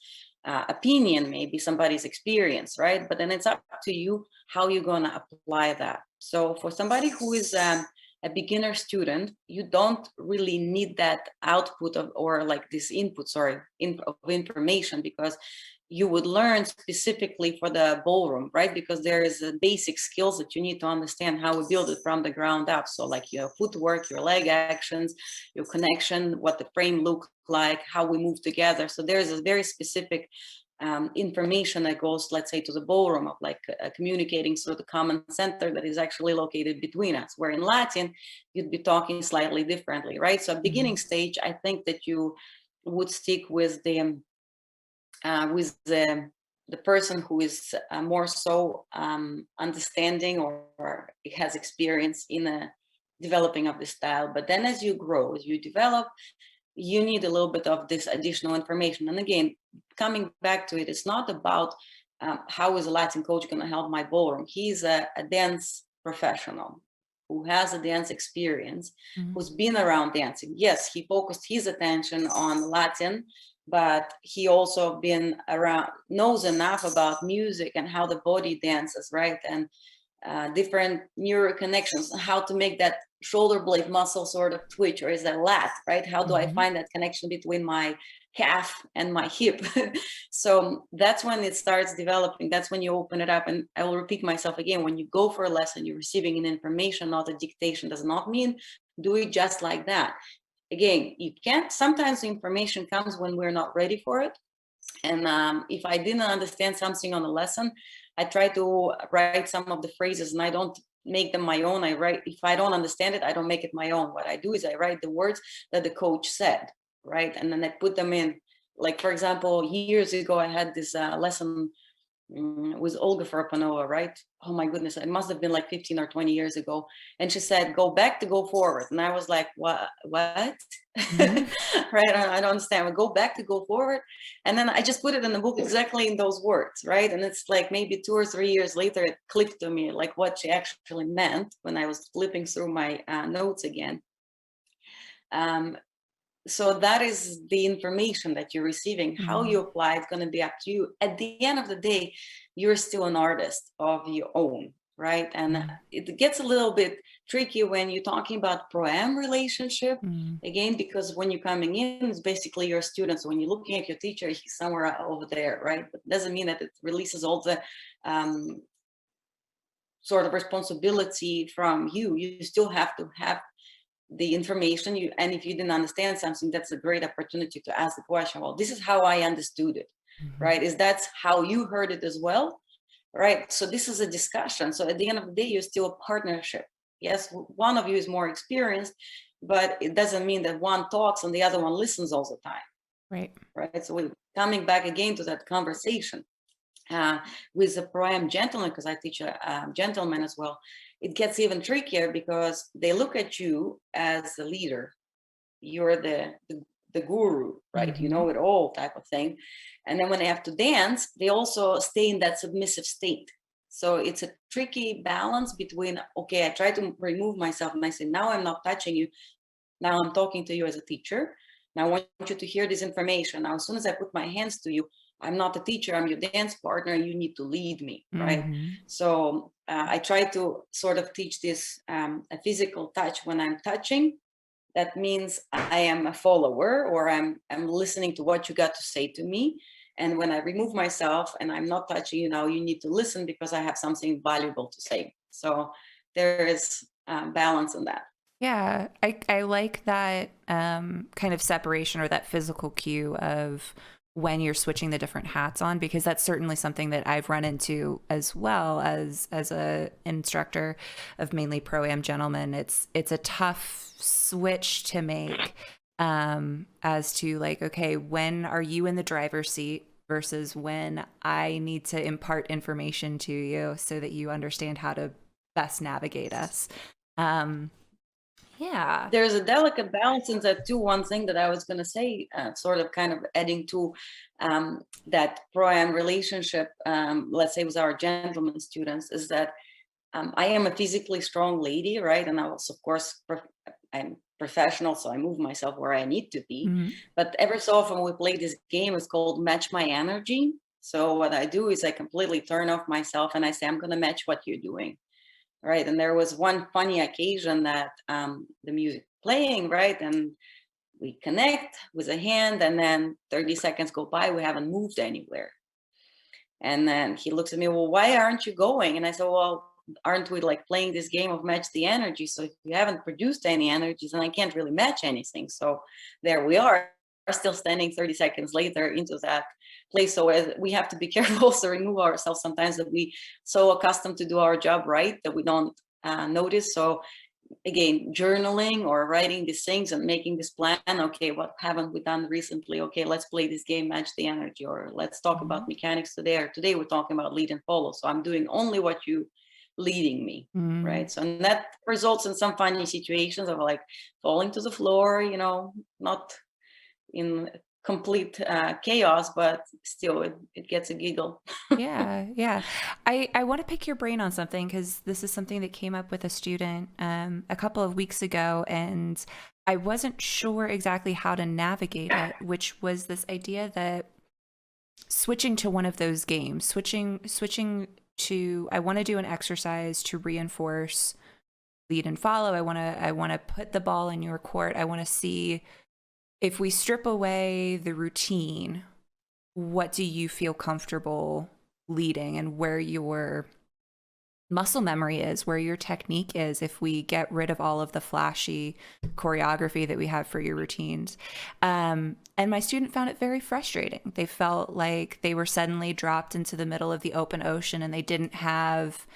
Speaker 2: opinion, maybe somebody's experience, right? But then it's up to you how you're going to apply that. So for somebody who is a beginner student, you don't really need that output of, or like this input, sorry, of information, because you would learn specifically for the ballroom, right? Because there is a basic skills that you need to understand how we build it from the ground up. So like your footwork, your leg actions, your connection, what the frame look like, how we move together. So there's a very specific information that goes, let's say, to the ballroom, of like communicating through the common center that is actually located between us. Where in Latin, you'd be talking slightly differently, right? So at beginning stage, I think that you would stick with the person who is more so understanding, or has experience in a developing of the style. But then as you grow, as you develop, you need a little bit of this additional information. And again, coming back to it, it's not about how is a Latin coach going to help my ballroom. He's a dance professional who has a dance experience,
Speaker 1: Mhm.
Speaker 2: who's been around dancing. Yes, he focused his attention on Latin, but he also been around, knows enough about music and how the body dances, right? And different neural connections, how to make that shoulder blade muscle sort of twitch, or is that lat, right? How do I
Speaker 1: Mhm.
Speaker 2: find that connection between my calf and my hip? So that's when it starts developing. That's when you open it up. And I will repeat myself again, when you go for a lesson, you're receiving an information, not a dictation. Does not mean do it just like that. Again, you can't, sometimes the information comes when we're not ready for it. And if I didn't understand something on a lesson, I try to write some of the phrases, and I don't make them my own. I write, if I don't understand it, I don't make it my own. What I do is I write the words that the coach said, right? And then I put them in. Like, for example, years ago, I had this lesson with Olga Farapanova, right? Oh my goodness, it must have been like 15 or 20 years ago. And she said, go back to go forward. And I was like, what? Right?
Speaker 1: Mhm.
Speaker 2: I don't understand. We go back to go forward. And then I just put it in the book exactly in those words, right? And it's like maybe 2 or 3 years later, it clicked to me like what she actually meant when I was flipping through my notes again. Um, so that is the information that you're receiving. How you
Speaker 1: Mhm.
Speaker 2: apply it's going to be up to you. At the end of the day, you're still an artist of your own, right? And
Speaker 1: Mhm.
Speaker 2: it gets a little bit tricky when you're talking about pro-am relationship,
Speaker 1: Mhm.
Speaker 2: again, because when you're coming in, it's basically your student. So when you're looking at your teacher, he's somewhere over there, right? But it doesn't mean that it releases all the um, sort of responsibility from you. You still have to have the information. You, and if you didn't understand something, that's a great opportunity to ask the question, well, this is how I understood it,
Speaker 1: Mhm.
Speaker 2: right? Is that how you heard it as well, right? So this is a discussion. So at the end of the day, you're still a partnership. Yes, one of you is more experienced, but it doesn't mean that one talks and the other one listens all the time,
Speaker 1: Right.
Speaker 2: right? So we're coming back again to that conversation uh, with a pro-am gentleman, because I teach a gentleman as well. It gets even trickier because they look at you as a leader. You're the guru, right? You
Speaker 1: Mhm.
Speaker 2: know it all, type of thing. And then when they have to dance, they also stay in that submissive state. So it's a tricky balance between, okay, I try to remove myself and I say, now I'm not touching you. Now I'm talking to you as a teacher. Now I want you to hear this information. Now, as soon as I put my hands to you, I'm not a teacher, I'm your dance partner, and you need to lead me, right?
Speaker 1: Mhm.
Speaker 2: So I try to sort of teach this a physical touch when I'm touching. That means I am a follower, or I'm listening to what you got to say to me. And when I remove myself and I'm not touching you now, you need to listen because I have something valuable to say. So there is balance in that.
Speaker 1: Yeah, I like that kind of separation or that physical cue of when you're switching the different hats on, because that's certainly something that I've run into as well as a instructor of mainly pro-am gentlemen. It's a tough switch to make as to like, okay, when are you in the driver's seat versus when I need to impart information to you so that you understand how to best navigate us. Um, yeah.
Speaker 2: There's a delicate balance in that too. One thing that I was going to say, sort of kind of adding to that pro-am relationship, let's say with our gentlemen students, is that I am a physically strong lady, right? And I was, of course, I'm professional, so I move myself where I need to be.
Speaker 1: Mhm.
Speaker 2: But every so often we play this game. It's called Match My Energy. So what I do is I completely turn off myself and I say, I'm going to match what you're doing. Right. And there was one funny occasion that the music playing, right? And we connect with a hand, and then 30 seconds go by, we haven't moved anywhere. And then he looks at me, well, why aren't you going? And I said, well, aren't we like playing this game of match the energy? So if you haven't produced any energies, then I can't really match anything. So there we are still standing 30 seconds later into that place. So we have to be careful to remove ourselves sometimes, that we so accustomed to do our job right that we don't notice. So again, journaling or writing these things and making this plan. Okay, what haven't we done recently? Okay, let's play this game, match the energy, or let's talk about
Speaker 1: Mhm.
Speaker 2: mechanics today. Or today we're talking about lead and follow. So I'm doing only what you leading me,
Speaker 1: Mhm.
Speaker 2: right? So and that results in some funny situations of like falling to the floor, not in complete chaos, but still it gets a giggle.
Speaker 1: Yeah, yeah. I want to pick your brain on something because this is something that came up with a student a couple of weeks ago, and I wasn't sure exactly how to navigate it, which was this idea that switching to one of those games, switching to, I want to do an exercise to reinforce lead and follow. I want to put the ball in your court. I want to see if we strip away the routine, what do you feel comfortable leading and where your muscle memory is, where your technique is, if we get rid of all of the flashy choreography that we have for your routines. And my student found it very frustrating. They felt like they were suddenly dropped into the middle of the open ocean and they didn't have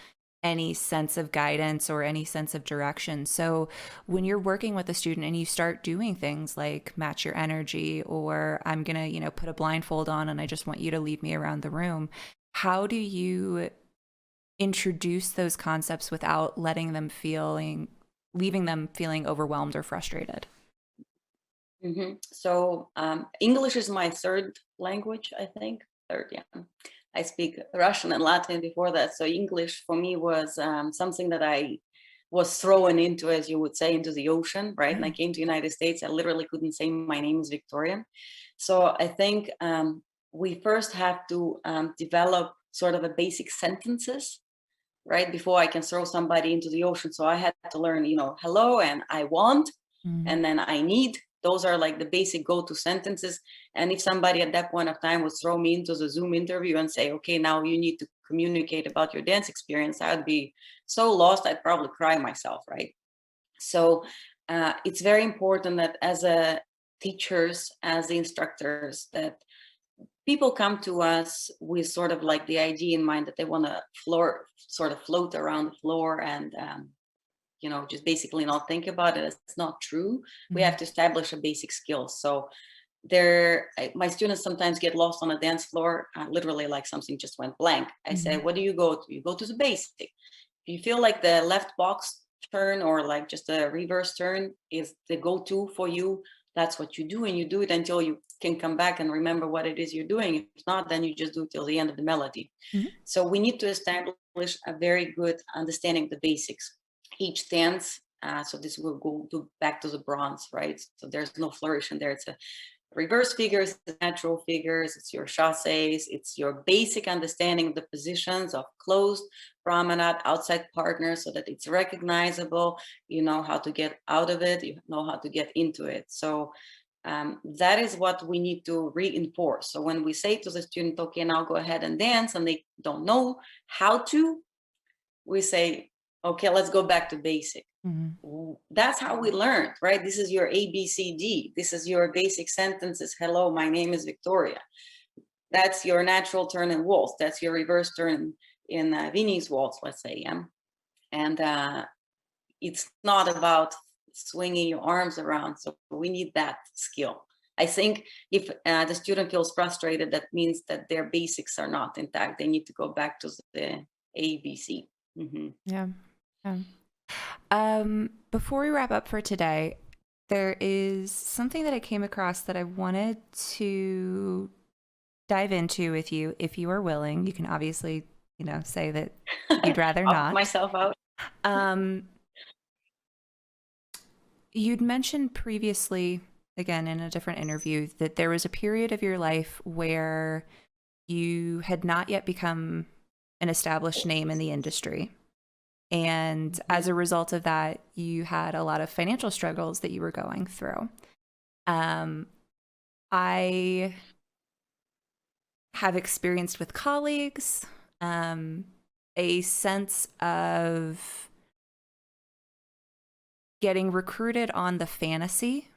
Speaker 1: any sense of guidance or any sense of direction. So when you're working with a student and you start doing things like match your energy, or I'm going to, put a blindfold on and I just want you to lead me around the room, how do you introduce those concepts without leaving them feeling overwhelmed or frustrated?
Speaker 2: So English is my third language, I think. Third, yeah. I speak Russian and Latin before that. So English for me was something that I was thrown into, as you would say, into the ocean, right? And I came to the United States. I literally couldn't say my name is Victoria. So I think we first have to develop sort of a basic sentences, right? Before I can throw somebody into the ocean. So I had to learn, hello and I want, and then I need. Those are like the basic go-to sentences. And if somebody at that point of time would throw me into the Zoom interview and say, okay, now you need to communicate about your dance experience, I'd be so lost, I'd probably cry myself, right? So it's very important that as a teachers, as the instructors, that people come to us with sort of like the idea in mind that they want to float around the floor and just basically not think about it. It's not true. We have to establish a basic skill. So my students sometimes get lost on a dance floor, literally like something just went blank. I say, what do you go to? You go to the basic. If you feel like the left box turn or like just a reverse turn is the go-to for you, that's what you do, and you do it until you can come back and remember what it is you're doing. If not, then you just do it till the end of the melody. So we need to establish a very good understanding of the basics. Each dance, so this will go back to the bronze, right? So there's no flourish in there. It's a reverse figures, natural figures, it's your chasses, it's your basic understanding of the positions of closed, promenade, outside partners, so that it's recognizable. You know how to get out of it, you know how to get into it. So that is what we need to reinforce. So when we say to the student, okay, now go ahead and dance, and they don't know how to, we say, okay, let's go back to basic. That's how we learned, right? This is your ABCD. This is your basic sentences. Hello, my name is Victoria. That's your natural turn in waltz. That's your reverse turn in Vinny's waltz, let's say. Yeah? And it's not about swinging your arms around. So we need that skill. I think if the student feels frustrated, that means that their basics are not intact. They need to go back to the ABC.
Speaker 1: Yeah. Before we wrap up for today, there is something that I came across that I wanted to dive into with you, if you are willing. You can obviously, say that you'd rather not.
Speaker 2: Myself out.
Speaker 1: You'd mentioned previously, again in a different interview, that there was a period of your life where you had not yet become an established name in the industry. And as a result of that, you had a lot of financial struggles that you were going through. I have experienced with colleagues a sense of getting recruited on the fantasy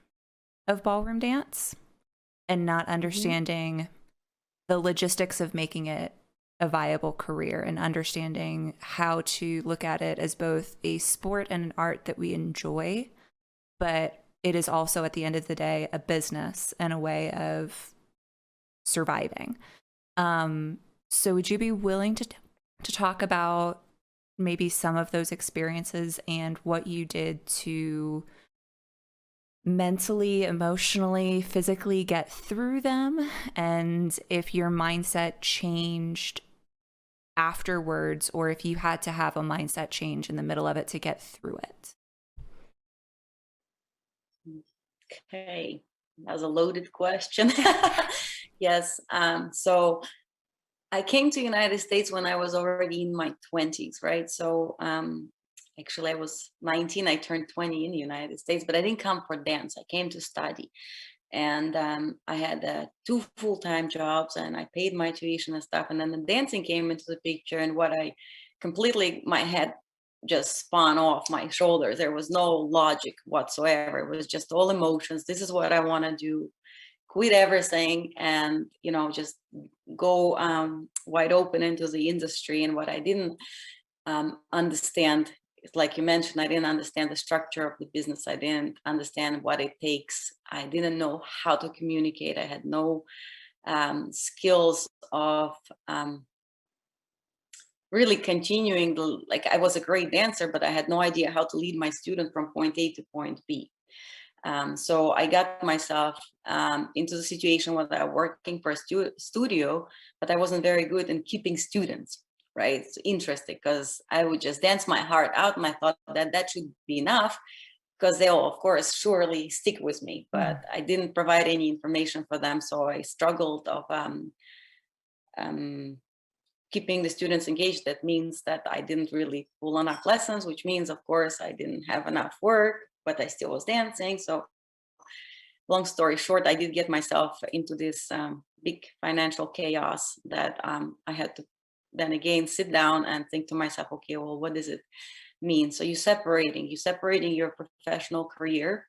Speaker 1: of ballroom dance and not understanding the logistics of making it a viable career, and understanding how to look at it as both a sport and an art that we enjoy, but it is also, at the end of the day, a business and a way of surviving. So would you be willing to talk about maybe some of those experiences and what you did to mentally, emotionally, physically get through them, and if your mindset changed afterwards, or if you had to have a mindset change in the middle of it to get through it.
Speaker 2: Okay, that was a loaded question. Yes. So I came to United States when I was already in my 20s, right? So actually I was 19, I turned 20 in the United States, but I didn't come for dance. I came to study. And I had two full-time jobs, and I paid my tuition and stuff. And then the dancing came into the picture, and my head just spun off my shoulders. There was no logic whatsoever. It was just all emotions. This is what I want to do. Quit everything, and just go wide open into the industry. And what I didn't understand, like you mentioned, I didn't understand the structure of the business. I didn't understand what it takes. I didn't know how to communicate. I had no skills of really continuing like, I was a great dancer, but I had no idea how to lead my student from point A to point B. So I got myself into the situation where I'm working for a studio, but I wasn't very good in keeping students, right? It's interesting because I would just dance my heart out, and I thought that that should be enough because they'll, of course, surely stick with me. But I didn't provide any information for them, so I struggled of um, keeping the students engaged. That means that I didn't really pull enough lessons, which means, of course, I didn't have enough work, but I still was dancing. So long story short, I did get myself into this big financial chaos that I had to then again sit down and think to myself, okay, well, what does it mean? So you're separating your professional career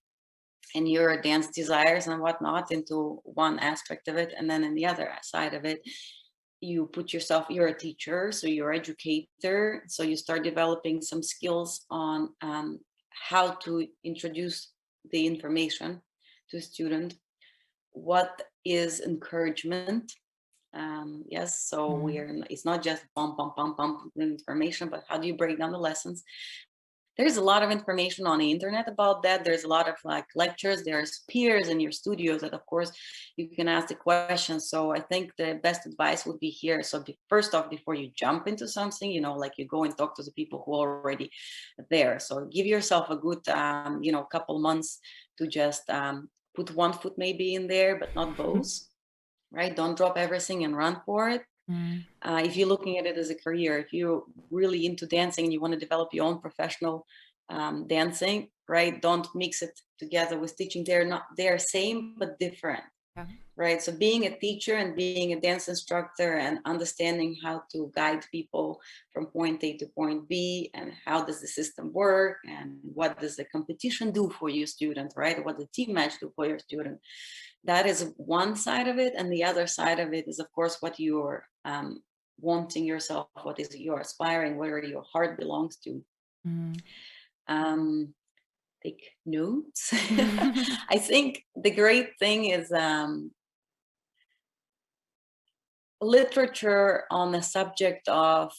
Speaker 2: and your dance desires and whatnot into one aspect of it, and then in the other side of it, you put yourself, you're a teacher, so you're an educator, so you start developing some skills on how to introduce the information to a student. What is encouragement? Yes, so it's not just bump, bump, bump, bump information, but how do you break down the lessons? There's a lot of information on the internet about that. There's a lot of like lectures, there's peers in your studios that of course you can ask the questions. So I think the best advice would be here. So first off, before you jump into something, like you go and talk to the people who are already there. So give yourself a good, couple months to just put one foot maybe in there, but not both, right? Don't drop everything and run for it. If you're looking at it as a career, if you're really into dancing and you want to develop your own professional dancing, right? Don't mix it together with teaching. They're same but different, right? So being a teacher and being a dance instructor and understanding how to guide people from point A to point B, and how does the system work, and what does the competition do for your student, right? What the team match do for your student. That is one side of it, and the other side of it is, of course, what you're wanting yourself, what is you're aspiring, where your heart belongs to. Take notes. I think the great thing is literature on the subject of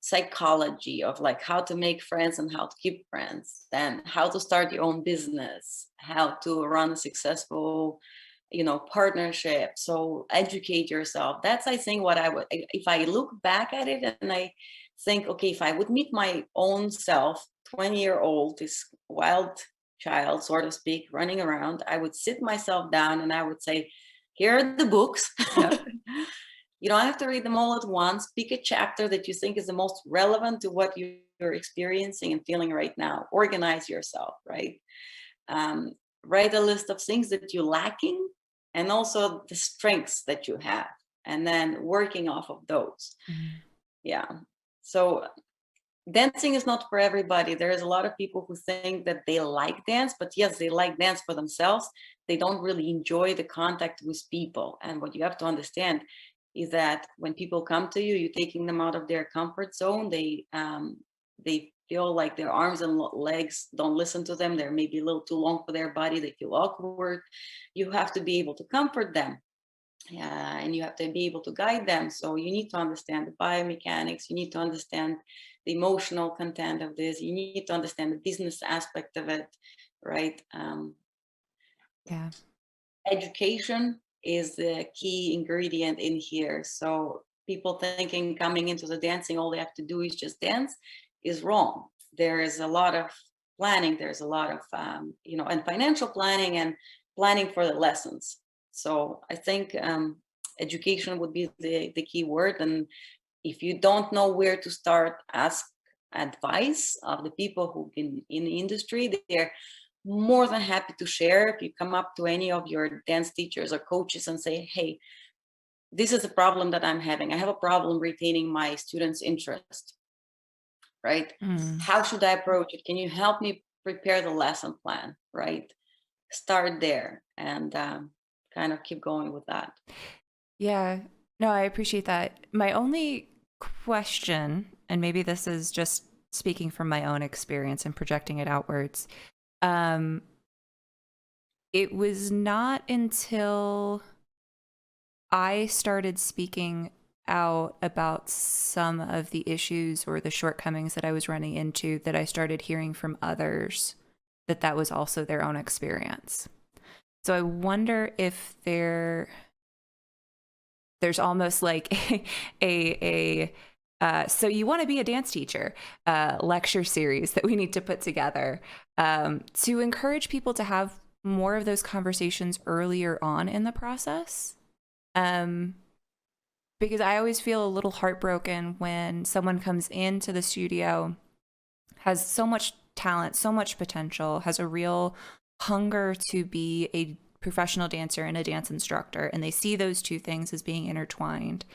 Speaker 2: psychology, of like how to make friends and how to keep friends, then how to start your own business, how to run a successful partnership. So educate yourself. That's, I think, what I would, if I look back at it and I think, okay, if I would meet my own self, 20-year-old, this wild child, so to speak, running around, I would sit myself down and I would say, here are the books. Yep. You don't have to read them all at once. Pick a chapter that you think is the most relevant to what you're experiencing and feeling right now. Organize yourself, right? Write a list of things that you're lacking and also the strengths that you have, and then working off of those. Yeah. So dancing is not for everybody. There is a lot of people who think that they like dance, but yes, they like dance for themselves. They don't really enjoy the contact with people. And what you have to understand is that when people come to you, you're taking them out of their comfort zone. They feel like their arms and legs don't listen to them. They're maybe a little too long for their body. They feel awkward. You have to be able to comfort them. And you have to be able to guide them. So you need to understand the biomechanics. You need to understand the emotional content of this. You need to understand the business aspect of it. right?
Speaker 1: Yeah.
Speaker 2: Education is the key ingredient in here. So people thinking coming into the dancing, all they have to do is just dance is wrong. There is a lot of planning. There's a lot of, and financial planning and planning for the lessons. So I think education would be the key word. And if you don't know where to start, ask advice of the people who in the industry. They're more than happy to share. If you come up to any of your dance teachers or coaches and say, hey, this is a problem that I'm having. I have a problem retaining my students' interest, right?
Speaker 1: Mm.
Speaker 2: How should I approach it? Can you help me prepare the lesson plan, right? Start there and kind of keep going with that.
Speaker 1: Yeah. No, I appreciate that. My only question, and maybe this is just speaking from my own experience and projecting it outwards, um, it was not until I started speaking out about some of the issues or the shortcomings that I was running into that I started hearing from others that that was also their own experience. So I wonder if there's almost like a so you want to be a dance teacher lecture series that we need to put together to encourage people to have more of those conversations earlier on in the process. Um, because I always feel a little heartbroken when someone comes into the studio, has so much talent, so much potential, has a real hunger to be a professional dancer and a dance instructor, and they see those two things as being intertwined,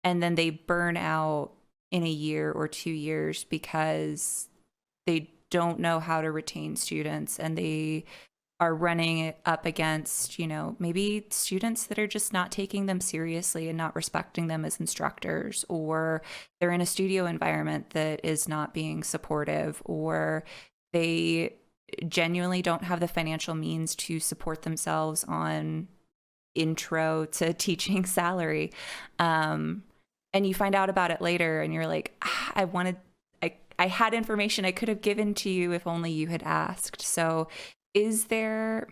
Speaker 1: and then they burn out in a year or 2 years because they don't know how to retain students, and they are running it up against, maybe students that are just not taking them seriously and not respecting them as instructors, or they're in a studio environment that is not being supportive, or they genuinely don't have the financial means to support themselves on intro to teaching salary. And you find out about it later and you're like, I had information I could have given to you if only you had asked. So is there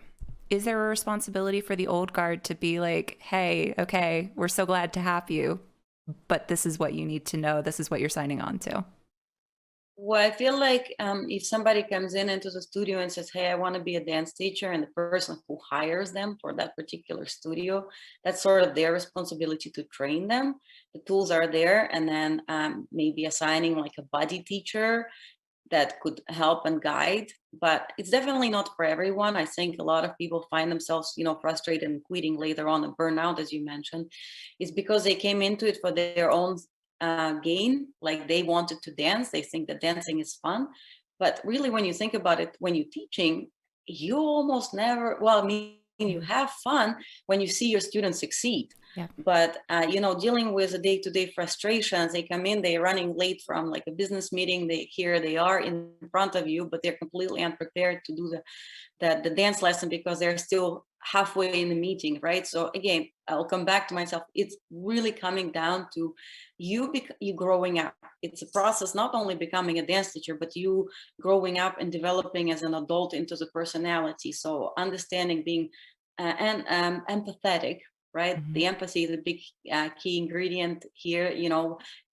Speaker 1: a responsibility for the old guard to be like, hey, okay, we're so glad to have you, but this is what you need to know. This is what you're signing on to.
Speaker 2: Well, I feel like if somebody comes in into the studio and says, hey, I want to be a dance teacher, and the person who hires them for that particular studio, that's sort of their responsibility to train them. The tools are there, and then maybe assigning like a buddy teacher that could help and guide. But it's definitely not for everyone. I think a lot of people find themselves, frustrated and quitting later on, and burnout, as you mentioned, is because they came into it for their own gain. Like they wanted to dance, they think that dancing is fun, but really when you think about it, when you're teaching, you almost never, well, I mean, you have fun when you see your students succeed.
Speaker 1: Yeah.
Speaker 2: But dealing with the day-to-day frustrations, they come in, they're running late from like a business meeting, they are in front of you, but they're completely unprepared to do the dance lesson because they're still halfway in the meeting, right? So again, I'll come back to myself. It's really coming down to you growing up. It's a process, not only becoming a dance teacher, but you growing up and developing as an adult into the personality. So understanding, being and empathetic, right?
Speaker 1: Mm-hmm.
Speaker 2: The empathy is a big key ingredient here,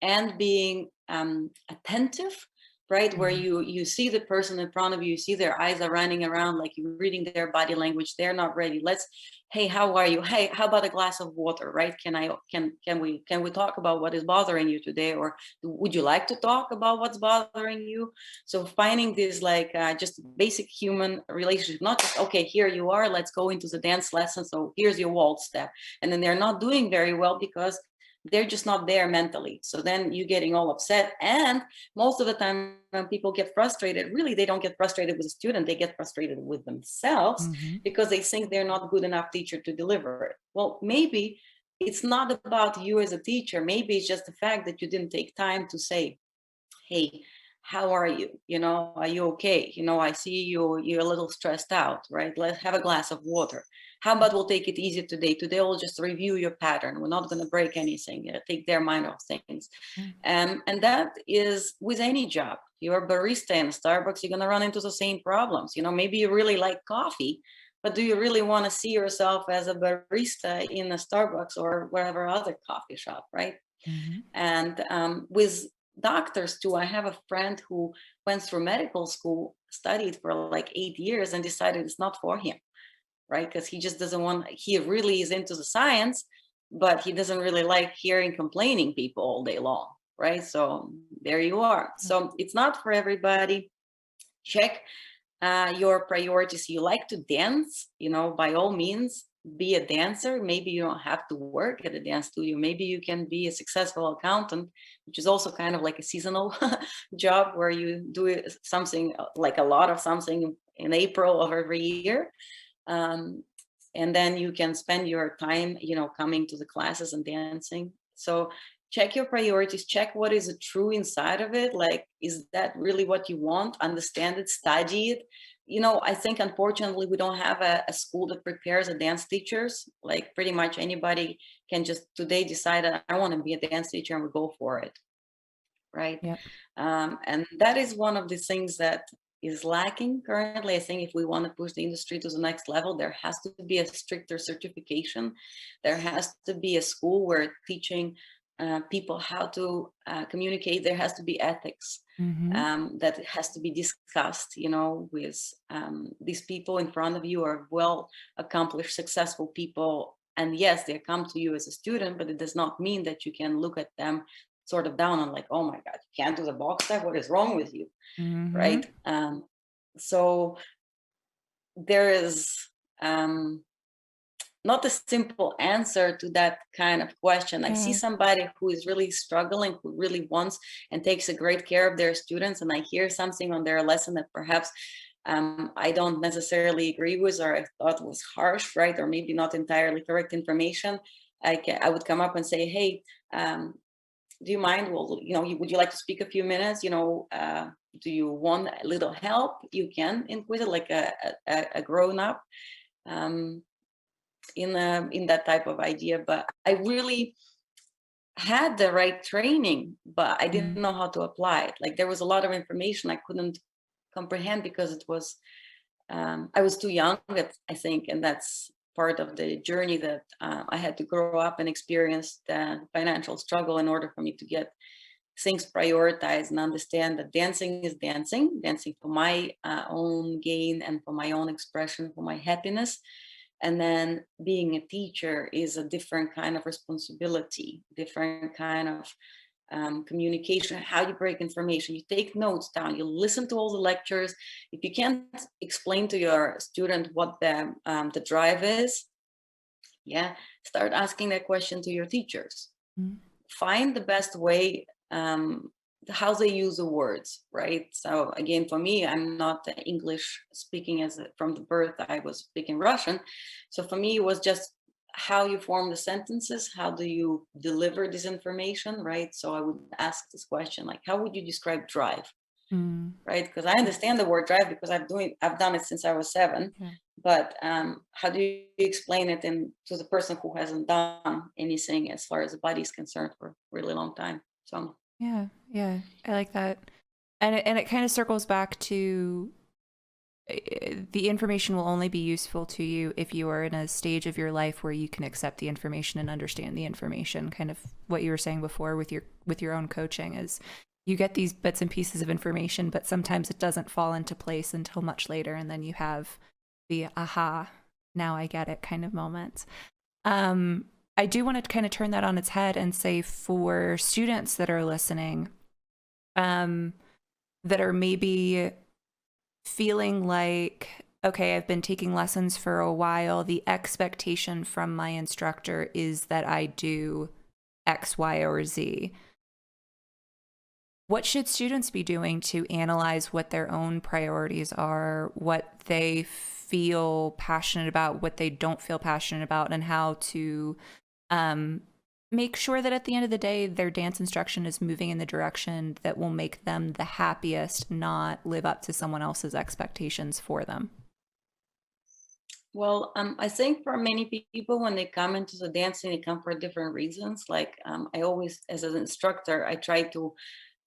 Speaker 2: and being attentive, right? Where you see the person in front of you, you see their eyes are running around, like you're reading their body language, they're not ready. Hey, how are you? Hey, how about a glass of water, right? Can we talk about what is bothering you today, or would you like to talk about what's bothering you? So finding this like just basic human relationship, not just, okay, here you are, let's go into the dance lesson, so here's your waltz step, and then they're not doing very well because they're just not there mentally. So then you're getting all upset. And most of the time when people get frustrated, really they don't get frustrated with the student, they get frustrated with themselves
Speaker 1: Mm-hmm.
Speaker 2: because they think they're not good enough teacher to deliver it. Well, maybe it's not about you as a teacher. Maybe it's just the fact that you didn't take time to say, hey, how are you? Are you okay? I see you're a little stressed out, right? Let's have a glass of water. How about we'll take it easy today? Today we'll just review your pattern. We're not going to break anything, take their mind off things. And that is with any job. You're a barista in a Starbucks, you're going to run into the same problems. Maybe you really like coffee, but do you really want to see yourself as a barista in a Starbucks or whatever other coffee shop, right? And with doctors too, I have a friend who went through medical school, studied for like 8 years, and decided it's not for him, right? Because he just doesn't want, he really is into the science, but he doesn't really like hearing complaining people all day long, right? So there you are. So it's not for everybody. Check your priorities. You like to dance, by all means, be a dancer. Maybe you don't have to work at a dance studio. Maybe you can be a successful accountant, which is also kind of like a seasonal job where you do something, like a lot of something in April of every year. And then you can spend your time, coming to the classes and dancing. So check your priorities, check what is true inside of it. Like, is that really what you want? Understand it, study it. I think unfortunately we don't have a school that prepares a dance teachers. Like pretty much anybody can just today decide that I want to be a dance teacher and we go for it. Right.
Speaker 1: Yep.
Speaker 2: And that is one of the things that is lacking currently. I think if we want to push the industry to the next level, there has to be a stricter certification. There has to be a school where teaching people how to communicate. There has to be ethics that has to be discussed, with these people in front of you are well accomplished, successful people. And yes, they come to you as a student, but it does not mean that you can look at them sort of down on like, oh my God, you can't do the box step. What is wrong with you? Right. So there is not a simple answer to that kind of question. I see somebody who is really struggling, who really wants and takes a great care of their students, and I hear something on their lesson that perhaps I don't necessarily agree with, or I thought was harsh, right? Or maybe not entirely correct information. I would come up and say, hey, do you mind? Well, would you like to speak a few minutes? Do you want a little help? You can inquire like a grown up in that type of idea. But I really had the right training, but I didn't know how to apply it. Like there was a lot of information I couldn't comprehend because it was I was too young, I think, and that's part of the journey that I had to grow up and experience the financial struggle in order for me to get things prioritized and understand that dancing is dancing for my own gain and for my own expression, for my happiness. And then being a teacher is a different kind of responsibility, different kind of communication, how you break information. You take notes down, you listen to all the lectures. If you can't explain to your student what the drive is, start asking that question to your teachers. Find the best way, how they use the words, right? So again, for me, I'm not English speaking from the birth. I was speaking Russian. So for me, it was just how you form the sentences, how do you deliver this information, right? So I would ask this question, like, how would you describe drive? Right? Because I understand the word drive because I've done it since I was 7. But how do you explain it to the person who hasn't done anything as far as the body is concerned for a really long time? So
Speaker 1: yeah, I like that, and it kind of circles back to the information will only be useful to you if you are in a stage of your life where you can accept the information and understand the information. Kind of what you were saying before with your own coaching is you get these bits and pieces of information, but sometimes it doesn't fall into place until much later, and then you have the aha, now I get it kind of moment. I do want to kind of turn that on its head and say for students that are listening, that are maybe feeling like, okay, I've been taking lessons for a while. The expectation from my instructor is that I do X, Y, or Z. What should students be doing to analyze what their own priorities are, what they feel passionate about, what they don't feel passionate about, and how to make sure that at the end of the day, their dance instruction is moving in the direction that will make them the happiest, not live up to someone else's expectations for them?
Speaker 2: Well, I think for many people, when they come into the dancing, they come for different reasons. Like I always, as an instructor, I try to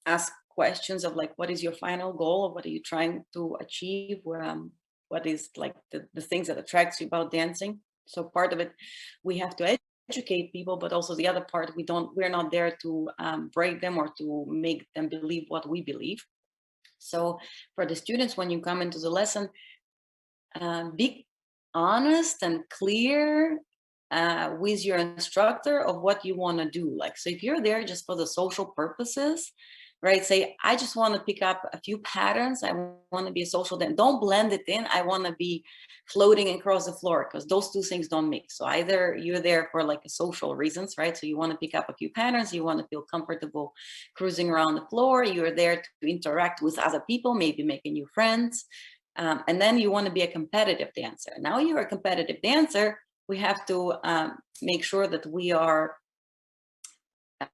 Speaker 2: ask questions of like, what is your final goal? What are you trying to achieve? What is like the things that attracts you about dancing? So part of it, we have to educate people, but also the other part, we're not there to break them or to make them believe what we believe. So for the students, when you come into the lesson, be honest and clear with your instructor of what you want to do. Like, so if you're there just for the social purposes, right? Say, I just want to pick up a few patterns. I want to be a social dance. Don't blend it in. I want to be floating across the floor, because those two things don't mix. So either you're there for like a social reasons, right? So you want to pick up a few patterns. You want to feel comfortable cruising around the floor. You're there to interact with other people, maybe making new friends, and then you want to be a competitive dancer. Now you're a competitive dancer. We have to make sure that we are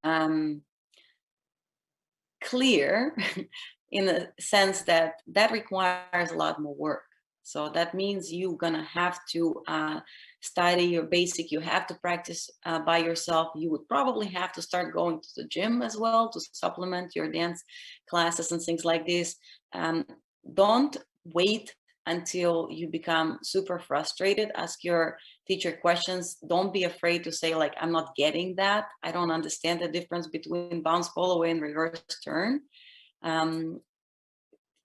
Speaker 2: um, clear in the sense that that requires a lot more work. So that means you're gonna have to study your basic. You have to practice by yourself. You would probably have to start going to the gym as well to supplement your dance classes and things like this. Um, don't wait until you become super frustrated. Ask your teacher questions. Don't be afraid to say like, I'm not getting that. I don't understand the difference between bounce, fall away, and reverse turn. Um,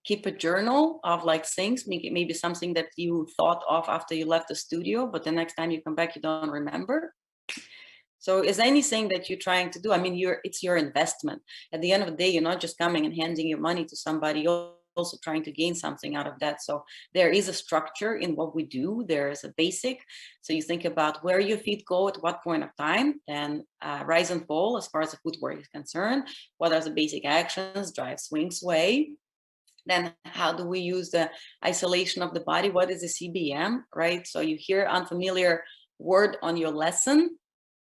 Speaker 2: Keep a journal of like things, maybe something that you thought of after you left the studio, but the next time you come back, you don't remember. So is anything that you're trying to do, I mean, it's your investment. At the end of the day, you're not just coming and handing your money to somebody, you're also trying to gain something out of that. So there is a structure in what we do. There is a basic. So you think about where your feet go at what point of time, then rise and fall as far as the footwork is concerned. What are the basic actions? Drive, swing, sway. Then how do we use the isolation of the body? What is the CBM, right? So you hear unfamiliar word on your lesson,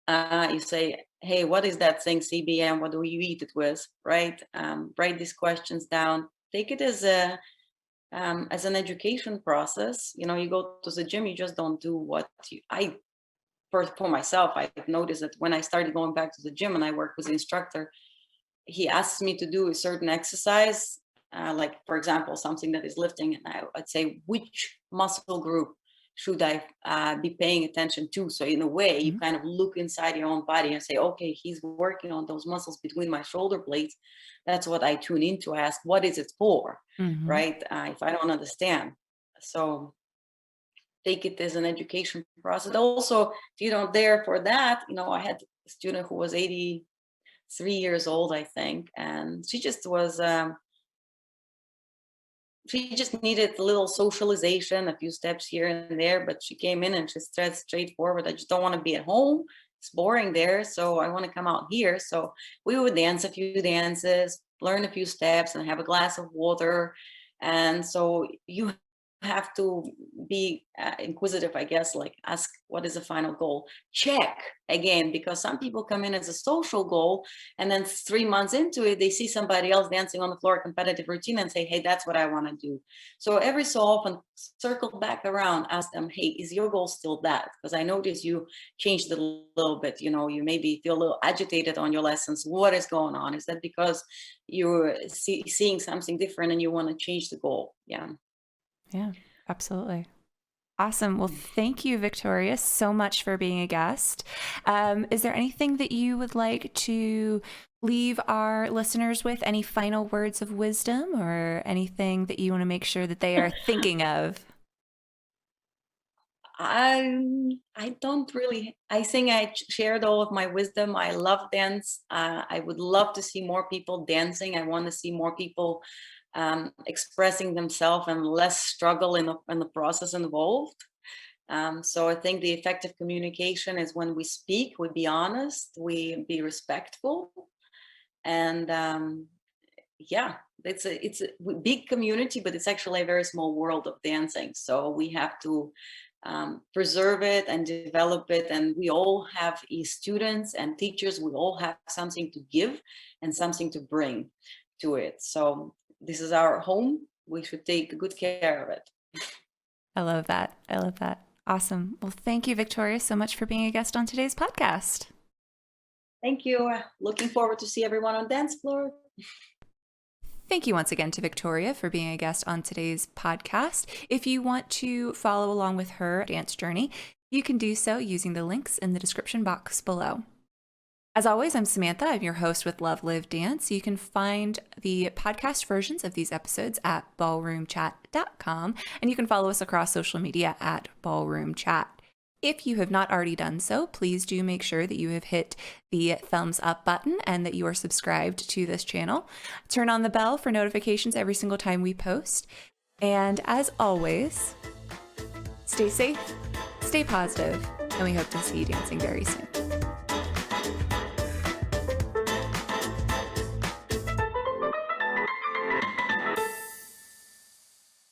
Speaker 2: you say, hey, what is that thing, CBM? What do you eat it with, right? Write these questions down. Take it as an education process. You know, you go to the gym, you just don't do what for myself, I've noticed that when I started going back to the gym and I work with the instructor, he asks me to do a certain exercise, like for example, something that is lifting, and I'd say, which muscle group should I be paying attention to? So in a way, you kind of look inside your own body and say, okay, he's working on those muscles between my shoulder blades. That's what I tune into. I ask, what is it for?
Speaker 1: Mm-hmm.
Speaker 2: Right? If I don't understand. So take it as an education process. Also, if you don't there for that, you know, I had a student who was 83 years old, I think, and she just needed a little socialization, a few steps here and there, but she came in and she said straightforward, I just don't want to be at home. It's boring there, so I want to come out here. So we would dance a few dances, learn a few steps, and have a glass of water. And so you have to be inquisitive, I guess, like ask, what is the final goal? Check again, because some people come in as a social goal, and then 3 months into it, they see somebody else dancing on the floor, competitive routine, and say, hey, that's what I want to do. So every so often, circle back around, ask them, hey, is your goal still that? Because I noticed you changed it a little bit. You know, you maybe feel a little agitated on your lessons. What is going on? Is that because you're seeing something different and you want to change the goal? Yeah.
Speaker 1: Yeah, absolutely. Awesome. Well, thank you, Viktorija, so much for being a guest. Is there anything that you would like to leave our listeners with? Any final words of wisdom or anything that you want to make sure that they are thinking of?
Speaker 2: I don't really. I think I shared all of my wisdom. I love dance. I would love to see more people dancing. I want to see more people expressing themselves and less struggle in the process involved. So I think the effective communication is when we speak, we be honest, we be respectful, and yeah, it's a big community, but it's actually a very small world of dancing. So we have to preserve it and develop it. And we all have students and teachers. We all have something to give and something to bring to it. So this is our home. We should take good care of it.
Speaker 1: I love that. I love that. Awesome. Well, thank you, Viktorija, so much for being a guest on today's podcast.
Speaker 2: Thank you. Looking forward to see everyone on dance floor.
Speaker 1: Thank you once again to Viktorija for being a guest on today's podcast. If you want to follow along with her dance journey, you can do so using the links in the description box below. As always, I'm Samantha. I'm your host with Love.Live.Dance. You can find the podcast versions of these episodes at ballroomchat.com, and you can follow us across social media at Ballroom Chat. If you have not already done so, please do make sure that you have hit the thumbs up button and that you are subscribed to this channel. Turn on the bell for notifications every single time we post. And as always, stay safe, stay positive, and we hope to see you dancing very soon.